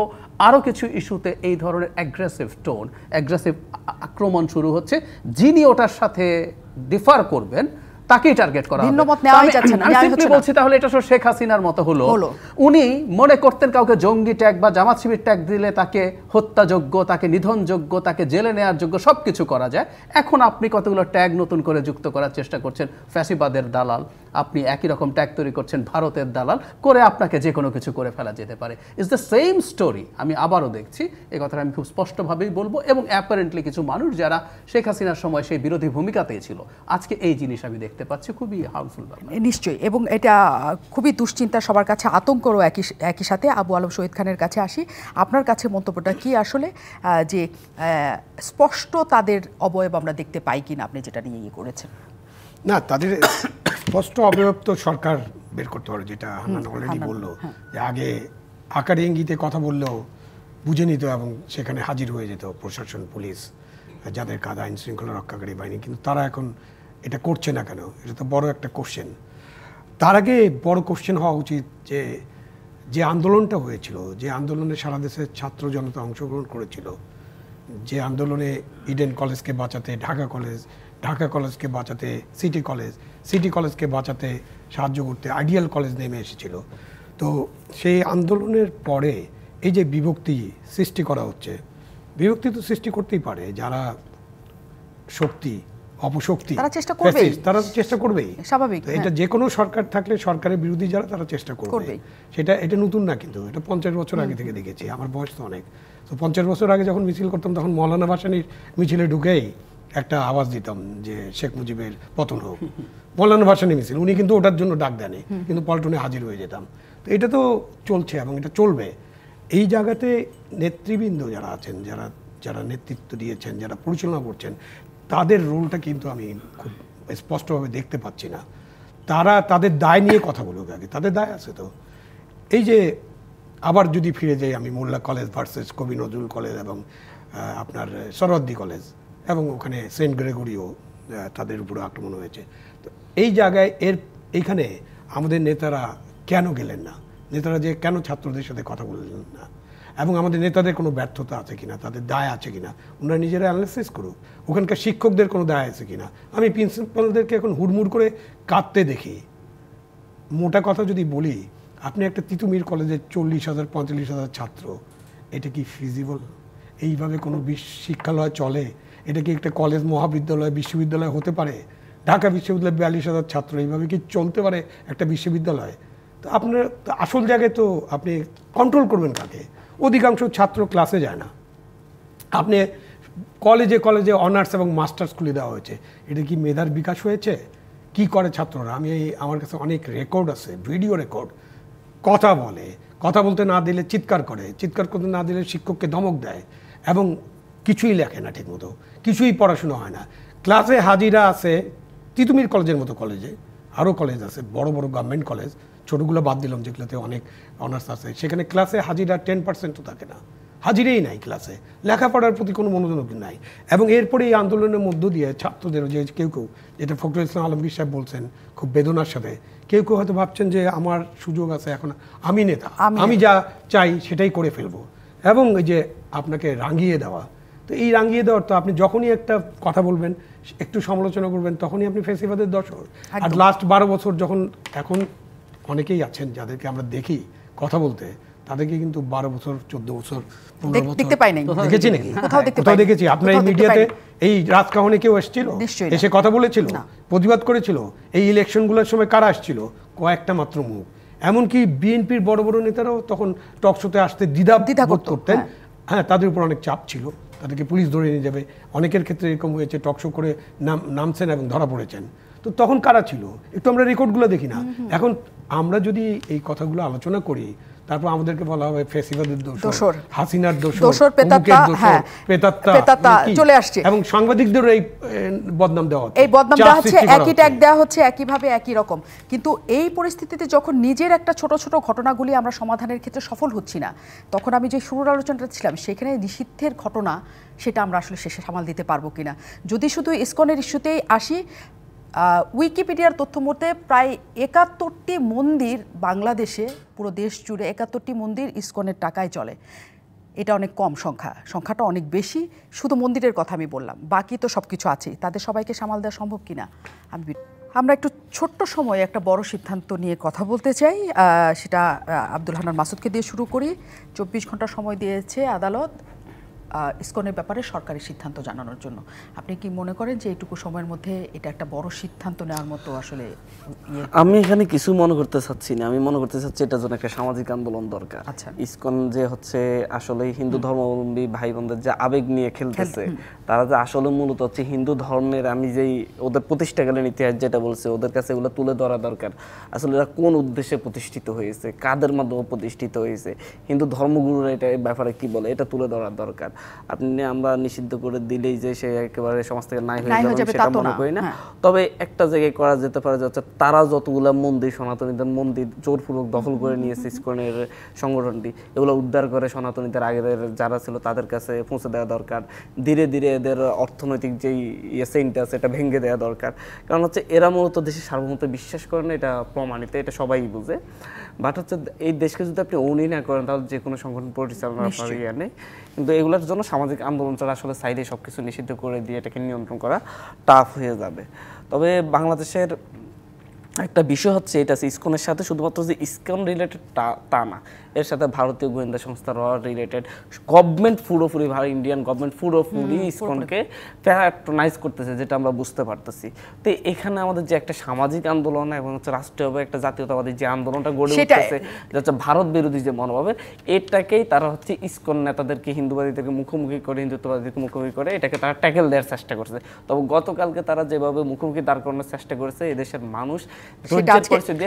আরও কিছু ইস্যুতে এই ধরনের অ্যাগ্রেসিভ টোন, অ্যাগ্রেসিভ আক্রমণ শুরু হচ্ছে, যিনি ওটার সাথে ডিফার করবেন তাকেই টার্গেট করা হবে। আমি সিম্পলি বলছি, তাহলে এটা শেখ হাসিনার মতো হলো, উনি মনে করতেন কাউকে জঙ্গি ট্যাগ বা জামাত শিবির ট্যাগ দিলে তাকে হত্যাযোগ্য, তাকে নিধনযোগ্য, তাকে জেলে নেওয়ার যোগ্য সব কিছু করা যায়। এখন আপনি কতগুলো ট্যাগ নতুন করে যুক্ত করার চেষ্টা করছেন, ফ্যাসিবাদের দালাল, আপনি একই রকম ট্যাগ তৈরি করছেন, ভারতের দালাল করে আপনাকে যে কোনো কিছু করে ফেলা যেতে পারে। It's the same story. আমি আবারও দেখছি, এই কথাটা আমি খুব স্পষ্টভাবেই বলবো, এবং অ্যাপারেন্টলি কিছু মানুষ যারা শেখ হাসিনার সময় সেই বিরোধী ভূমিকাতেই ছিল, আজকে এই জিনিস আমি দেখতে পাচ্ছি, খুবই হার্মফুল ব্যাপার। নিশ্চয়ই, এবং এটা খুবই দুশ্চিন্তা সবার কাছে, আতঙ্করও একই সাথে। আবু আলম শহীদ খানের কাছে আসি, আপনার কাছে মন্তব্যটা কি আসলে, যে স্পষ্ট তাদের অবয়ব আমরা দেখতে পাই কিনা, আপনি যেটা নিয়ে করেছেন? না, তাদের স্পষ্ট অবয়ব তো সরকার বের করতে পারে, যেটা হান্নান অলরেডি বললো, যে আগে আকারে ইঙ্গিতে কথা বললেও বুঝে নিত এবং সেখানে হাজির হয়ে যেত প্রশাসন, পুলিশ, যাদের কাজ আইন শৃঙ্খলা রক্ষাকারী বাহিনী, কিন্তু তারা এখন এটা করছে না কেন? এটা তো বড় একটা কোশ্চেন। তার আগে বড় কোশ্চেন হওয়া উচিত যে আন্দোলনটা হয়েছিল, যে আন্দোলনে সারা দেশের ছাত্র জনতা অংশগ্রহণ করেছিল, যে আন্দোলনে ইডেন কলেজকে বাঁচাতে ঢাকা কলেজকে বাঁচাতে সিটি কলেজকে বাঁচাতে সাহায্য করতে আইডিয়াল কলেজ নেমে এসেছিল, তো সেই আন্দোলনের পরে এই যে বিভক্তি সৃষ্টি করা হচ্ছে, বিভক্তি তো সৃষ্টি করতেই পারে, যারা শক্তি অপশক্তি তারা চেষ্টা করবেই, স্বাভাবিক। এটা যে কোনো সরকার থাকলে সরকারের বিরোধী যারা তারা চেষ্টা করবে, এটা নতুন না, কিন্তু এটা 50 বছর আগে থেকে দেখেছি। আমার বয়স তো অনেক, তো 50 বছর আগে যখন মিছিল করতাম, তখন মৌলানা ভাসানীর মিছিলে ঢুকেই একটা আওয়াজ দিতাম যে শেখ মুজিবের পতন হোক, মৌলানা ভাসানী মিছিল, উনি কিন্তু ওটার জন্য ডাক দেননি, কিন্তু পল্টনে হাজির হয়ে যেতাম। তো এটা তো চলছে এবং এটা চলবে। এই জায়গাতে নেতৃবৃন্দ যারা আছেন, যারা যারা নেতৃত্ব দিয়েছেন, যারা পরিচালনা করছেন, তাদের রোলটা কিন্তু আমি খুব স্পষ্টভাবে দেখতে পাচ্ছি না। তারা তাদের দায় নিয়ে কথা বলুক আগে, তাদের দায় আছে তো। এই যে আবার যদি ফিরে যাই আমি, মোল্লা কলেজ ভার্সেস কবি নজরুল কলেজ এবং আপনার সরওয়ার্দী কলেজ, এবং ওখানে সেন্ট গ্রেগরিও তাদের উপরে আক্রমণ হয়েছে। তো এই জায়গায় এইখানে আমাদের নেতারা কেন গেলেন না? নেতারা যে কেন ছাত্রদের সাথে কথা বললেন না? এবং আমাদের নেতাদের কোনো ব্যর্থতা আছে কিনা, তাদের দায় আছে কিনা, ওনারা নিজেরা অ্যানালাইসিস করুক। ওখানকার শিক্ষকদের কোনো দায় আছে কিনা। আমি প্রিন্সিপালদেরকে এখন হুড়মুড় করে কাঁদতে দেখি। মোটা কথা যদি বলি, আপনি একটা তিতুমির কলেজে 40,000 45,000 ছাত্র, এটা কি ফিজিবল? এইভাবে কোনো শিক্ষালয় চলে? এটা কি একটা কলেজ, মহাবিদ্যালয়, বিশ্ববিদ্যালয় হতে পারে? ঢাকা বিশ্ববিদ্যালয়ে 42,000 ছাত্র, এইভাবে কি চলতে পারে একটা বিশ্ববিদ্যালয়? তো আপনার আসল জায়গায় তো আপনি কন্ট্রোল করবেন কাকে? অধিকাংশ ছাত্র ক্লাসে যায় না। আপনি কলেজে কলেজে অনার্স এবং মাস্টার্স খুলে দেওয়া হয়েছে, এটা কি মেধার বিকাশ হয়েছে? কি করে ছাত্ররা? আমার কাছে অনেক রেকর্ড আছে, ভিডিও রেকর্ড। কথা বলে, কথা বলতে না দিলে চিৎকার করে, চিৎকার করতে না দিলে শিক্ষককে ধমক দেয়, এবং কিছুই লেখে না ঠিকমতো, কিছুই পড়াশোনা হয় না। ক্লাসে হাজিরা আছে তিতুমির কলেজের মতো কলেজে, আরও কলেজ আছে, বড় বড় গভর্নমেন্ট কলেজ, ছোটোগুলো বাদ দিলাম যেগুলোতে অনেক অনার্স আছে, সেখানে ক্লাসে হাজিরা 10%ও থাকে না, হাজিরেই নাই ক্লাসে, লেখাপড়ার প্রতি কোনো মনোযোগ নাই। এবং এরপরে এই আন্দোলনের মধ্য দিয়ে ছাত্রদের যে কেউ কেউ, যেটা ফখরুল ইসলাম আলমগীর সাহেব বলছেন খুব বেদনার সাথে, কেউ কেউ হয়তো ভাবছেন যে আমার সুযোগ আছে, এখন আমি নেতা, আমি যা চাই সেটাই করে ফেলবো। এবং এই যে আপনাকে রাঙিয়ে দেওয়া, তো এই রাঙিয়ে দেওয়ার তো আপনি যখনই একটা কথা বলবেন, একটু সমালোচনা করবেন, তখনই আপনি ফেসিবাদের দর্শক। আর লাস্ট 12 বছর যখন, এখন অনেকেই আছেন যাদেরকে আমরা দেখি কথা বলতে, তাদেরকে কিন্তু 12 বছর 14 বছর 15 বছর দেখতে পাই নাই, দেখেছি নাকি? কোথাও দেখেছি? আপনার এই মিডিয়াতে এই রাজকাহনে কেউ এসেছিল, এসে কথা বলেছিল, প্রতিবাদ করেছিল? এই ইলেকশনগুলোর সময় কারা আসছিল? কয়েকটা মাত্র মুখ। এমনকি বিএনপির বড় বড় নেতারাও তখন টক শোতে আসতে দ্বিধা বোধ করতেন। হ্যাঁ, তাদের উপর অনেক চাপ ছিল, তাদেরকে পুলিশ ধরে নিয়ে যাবে। অনেকের ক্ষেত্রে এরকম হয়েছে, টক শো করে নামছেন এবং ধরা পড়েছেন। তো তখন কারা ছিল? একটু আমরা রেকর্ডগুলো দেখি না? এখন আমরা যদি এই কথাগুলো আলোচনা করি, তারপর আমাদেরকে বলা হবে ফেসিবাদের দোষর, হাসিনার দোষর, প্রেতাত্মা চলে আসছে, এবং সাংবাদিকদের এই বদনাম দেওয়া হচ্ছে, এই বদনাম দেওয়া হচ্ছে, একই ট্যাগ দেওয়া হচ্ছে, একইভাবে একই রকম। কিন্তু এই পরিস্থিতিতে যখন নিজের একটা ছোট ছোট ঘটনাগুলি আমরা সমাধানের ক্ষেত্রে সফল হচ্ছি না, তখন আমি যে শুরুর আলোচনাটা ছিলাম, সেখানে নিষিদ্ধের ঘটনা, সেটা আমরা আসলে শেষে সামাল দিতে পারবো কিনা। যদি শুধু ইসকনের ইস্যুতেই আসি, উইকিপিডিয়ার তথ্য মতে প্রায় 71টি মন্দির বাংলাদেশে, পুরো দেশ জুড়ে 71টি মন্দির ইসকনের টাকায় চলে। এটা অনেক কম সংখ্যাটা অনেক বেশি। শুধু মন্দিরের কথা আমি বললাম, বাকি তো সব কিছু আছেই। তাদের সবাইকে সামাল দেওয়া সম্ভব কিনা? আমরা একটু ছোট্ট সময়ে একটা বড় সিদ্ধান্ত নিয়ে কথা বলতে চাই, সেটা আব্দুল হান্নান মাসুদকে দিয়ে শুরু করি। 24 ঘন্টা সময় দিয়েছে আদালত ইসকনের ব্যাপারে সরকারি সিদ্ধান্ত জানানোর জন্য। আপনি কি মনে করেন যে এইটুকু সময়ের মধ্যে এটা একটা বড় সিদ্ধান্ত নেওয়ার মতো আসলে? আমি এখানে কিছু মনে করতে চাচ্ছি না, আমি মনে করতে চাচ্ছি এটার জন্য একটা সামাজিক আন্দোলন দরকার। আচ্ছা, ইসকন যে হচ্ছে আসলে হিন্দু ধর্মাবলম্বী ভাই বোনদের যে আবেগ নিয়ে খেলতেছে, তারা যে আসলে মূলত হচ্ছে হিন্দু ধর্মের, আমি যেই ওদের প্রতিষ্ঠাকালীন ইতিহাস যেটা বলছে, ওদের কাছে এগুলো তুলে ধরা দরকার। আসলে এরা কোন উদ্দেশ্যে প্রতিষ্ঠিত হয়েছে, কাদের মাধ্যমে প্রতিষ্ঠিত হয়েছে, হিন্দু ধর্মগুরুরা এটা ব্যাপারে কি বলে, এটা তুলে ধরা দরকার। আপনি আমরা নিষিদ্ধ করে দিলেই যে সে একেবারে সমাজ থেকে নাই হয়ে যাবে সেটা মনে করি না। তবে একটা জায়গায় করা যেতে পারে যে তারা যতগুলো মন্দির, সনাতনীদের মন্দির জোরপূর্বক দখল করে নিয়েছে ইসকনের সংগঠনটি, এগুলো উদ্ধার করে সনাতনীদের আগের যারা ছিল তাদের কাছে পৌঁছে দেওয়া দরকার। ধীরে ধীরে এদের অর্থনৈতিক যেই সেন্ট আছে এটা ভেঙে দেওয়া দরকার। কারণ হচ্ছে এরা মূলত দেশের সার্বভৌমত্বে বিশ্বাস করেন, এটা প্রমাণিত, এটা সবাই বুঝে। বাট হচ্ছে এই দেশকে যদি আপনি ওনই না করেন, তাহলে যে কোনো সংগঠন পরিচালনা করার ইয়ে নেই। কিন্তু এগুলোর জন্য সামাজিক আন্দোলন ছাড়া আসলে সাইডে সব কিছু নিষিদ্ধ করে দিয়ে এটাকে নিয়ন্ত্রণ করা টাফ হয়ে যাবে। তবে বাংলাদেশের একটা বিষয় হচ্ছে, এটা ইসকনের সাথে শুধুমাত্র যে ইসকন রিলেটেড তা না, এর সাথে ভারতীয় গোয়েন্দা সংস্থা র রিলেটেড, গভর্নমেন্ট পুরোপুরি, ইন্ডিয়ান গভর্নমেন্ট পুরোপুরি ইসকনকে প্যাট্রোনাইজ করতেছে, যেটা আমরা বুঝতে পারতেছি। তো এখানে আমাদের যে একটা সামাজিক আন্দোলন এবং হচ্ছে রাষ্ট্রীয়ভাবে একটা জাতীয়তাবাদী যে আন্দোলনটা গড়ে উঠতেছে, যেটা হচ্ছে ভারত বিরোধী যে মনোভাবের, এটাকেই তারা হচ্ছে ইসকন নেতাদেরকে, হিন্দুবাদীদেরকে মুখোমুখি করে, হিন্দুত্ববাদীদেরকে মুখোমুখি করে এটাকে তারা ট্যাকেল দেওয়ার চেষ্টা করছে। তবে গতকালকে তারা যেভাবে মুখোমুখি দাঁড় করানোর চেষ্টা করেছে, এদেশের মানুষ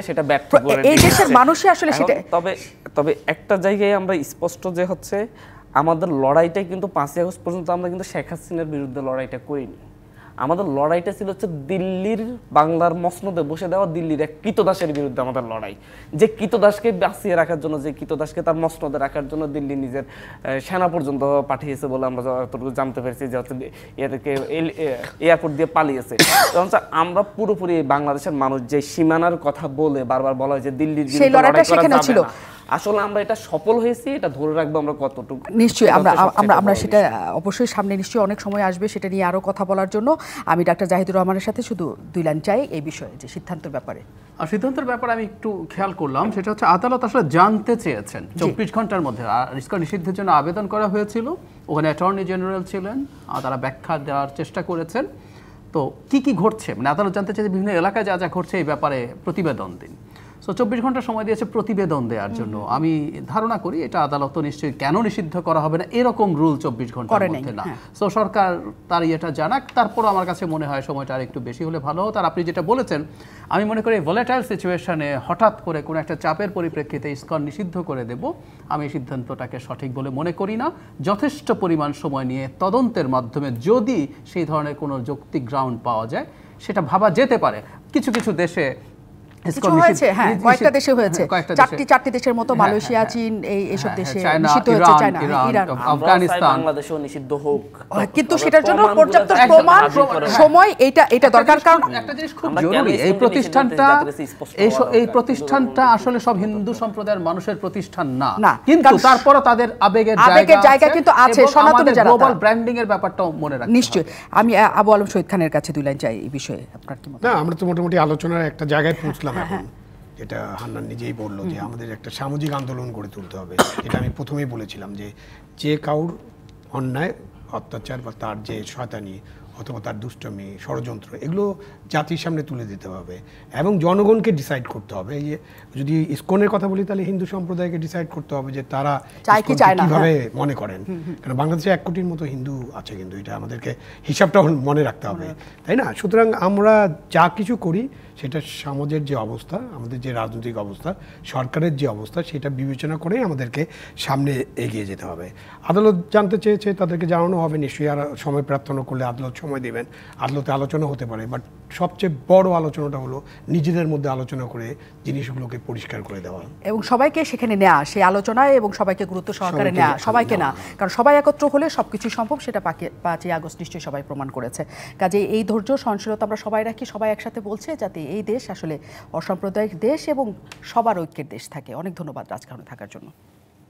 সেটা ব্যর্থ করে। এই দেশের মানুষই আসলে সেটা। তবে একটা জায়গায় আমরা স্পষ্ট যে হচ্ছে আমাদের লড়াইটাই কিন্তু 5ই আগস্ট পর্যন্ত আমরা কিন্তু শেখ হাসিনার বিরুদ্ধে লড়াইটা করিনি। আমাদের লড়াইটা ছিল হচ্ছে দিল্লির বাংলার মসনদে বসে দেওয়া দিল্লির এক কৃতদাসের বিরুদ্ধে আমাদের লড়াই, যে কৃতদাসকে বাঁচিয়ে রাখার জন্য, যে কৃতদাসকে তার মসনদে রাখার জন্য দিল্লি নিজের সেনা পর্যন্ত পাঠিয়েছে বলে আমরা যতটুকু জানতে পেরেছি, যে হচ্ছে এদেরকে এয়ারপোর্ট দিয়ে পালিয়েছে। আমরা পুরোপুরি বাংলাদেশের মানুষ যে সীমানার কথা বলে বারবার বলা হয় যে দিল্লির বিরুদ্ধে লড়াই করা যাবে না, আসলে আমরা এটা সফল হয়েছি, এটা ধরে রাখবো আমরা কতটুকু। নিশ্চয়ই আমরা সেটা অবশ্যই সামনে নিশ্চয়ই অনেক সময় আসবে সেটা নিয়ে আরো কথা বলার জন্য। আমি ডাক্তার জাহিদুর রহমানের সাথে শুধু 2 লাইন চাই এই বিষয়ে, যে সিদ্ধান্তের ব্যাপারে। আর সিদ্ধান্তের ব্যাপারে আমি একটু খেয়াল করলাম, সেটা হচ্ছে আদালত আসলে জানতে চেয়েছেন 24 ঘন্টার মধ্যে ইসকন নিষিদ্ধের জন্য আবেদন করা হয়েছিল, ওখানে অ্যাটর্নি জেনারেল ছিলেন, তারা ব্যাখ্যা দেওয়ার চেষ্টা করেছেন। তো কি কি ঘটছে, মানে আদালত জানতে চেয়েছে বিভিন্ন এলাকায় যা যা ঘটছে এই ব্যাপারে প্রতিবেদন দিন। সো 24 ঘন্টা সময় দিয়েছে প্রতিবেদন দেওয়ার জন্য। আমি ধারণা করি এটা আদালত নিশ্চয়ই কেন নিষিদ্ধ করা হবে না এরকম রুল 24 ঘন্টার মধ্যে না। সো সরকার তার এটা জানাক, তারপর আমার কাছে মনে হয় সময়টা আর একটু বেশি হলে ভালো হতো। আর আপনি যেটা বলেছেন, আমি মনে করি ভোলাটাইল সিচুয়েশনে হঠাৎ করে কোনো একটা চাপের পরিপ্রেক্ষিতে ইসকন নিষিদ্ধ করে দেব, আমি এই সিদ্ধান্তটাকে সঠিক বলে মনে করি না। যথেষ্ট পরিমাণ সময় নিয়ে তদন্তের মাধ্যমে যদি সেই ধরনের কোনো যৌক্তিক গ্রাউন্ড পাওয়া যায় সেটা ভাবা যেতে পারে। কিছু কিছু দেশে কয়েকটা দেশে হয়েছে, 4টি দেশের মতো, মালয়েশিয়া, চীন, এইসব দেশে নিষিদ্ধ হয়েছে, চায়না, ইরান, আফগানিস্তান, বাংলাদেশও নিষিদ্ধ হোক, কিন্তু সেটার জন্য পর্যাপ্ত প্রমাণ সময় এটা দরকার। কারণ একটা জিনিস খুব জরুরি, এই প্রতিষ্ঠানটা আসলে সব হিন্দু সম্প্রদায়ের মানুষের প্রতিষ্ঠান না, কিন্তু তারপরও তাদের আবেগের জায়গা কিন্তু আছে, সনাতনী যারা, গ্লোবাল ব্র্যান্ডিং এর ব্যাপারটাও মনে রাখতে হবে। নিশ্চয়ই। আমি আবু আলম শহীদ খানের কাছে 2 লাইন চাই এই বিষয়ে, আপনার কি মত? না, আমরা তো মোটামুটি আলোচনার একটা জায়গায় পৌঁছলাম এখন, যেটা হান্নান নিজেই বললো যে আমাদের একটা সামাজিক আন্দোলন গড়ে তুলতে হবে। এটা আমি প্রথমেই বলেছিলাম যে কাউর অন্যায়, অত্যাচার বা তার যে শয়তানি অথবা তার দুষ্টমি, ষড়যন্ত্র, এগুলো জাতির সামনে তুলে দিতে হবে এবং জনগণকে ডিসাইড করতে হবে। এই যে যদি ইসকনের কথা বলি, তাহলে হিন্দু সম্প্রদায়কে ডিসাইড করতে হবে যে তারা কিভাবে মনে করেন, কারণ বাংলাদেশে 1 কোটির মতো হিন্দু আছে, কিন্তু এটা আমাদেরকে হিসাবটা মনে রাখতে হবে, তাই না? সুতরাং আমরা যা কিছু করি সেটা সমাজের যে অবস্থা, আমাদের যে রাজনৈতিক অবস্থা, সরকারের যে অবস্থা, সেটা বিবেচনা করেই আমাদেরকে সামনে এগিয়ে যেতে হবে। আদালত জানতে চেয়েছে, তাদেরকে জানানো হবে নিশ্চয়ই, আর সময় প্রার্থনা করলে আদালত সময় দেবেন, আদালতে আলোচনা হতে পারে। বাট সবচেয়ে বড় আলোচনাটা হলো নিজেদের মধ্যে আলোচনা করে জিনিসগুলোকে পরিষ্কার করে দেওয়া এবং সবাইকে সেখানে নেওয়া, সেই আলোচনায়, এবং সবাইকে গুরুত্ব সহকারে নেওয়া, সবাইকে না, কারণ সবাই একত্র হলে সবকিছু সম্ভব, সেটা 5ই আগস্ট নিশ্চয়ই সবাই প্রমাণ করেছে। কাজে এই ধৈর্য সহনশীলতা আমরা সবাই রাখি, সবাই একসাথে বলছে, যাতে এই দেশ আসলে অসাম্প্রদায়িক দেশ এবং সবার ঐক্যের দেশ থাকে। অনেক ধন্যবাদ রাজকাহনে থাকার জন্য।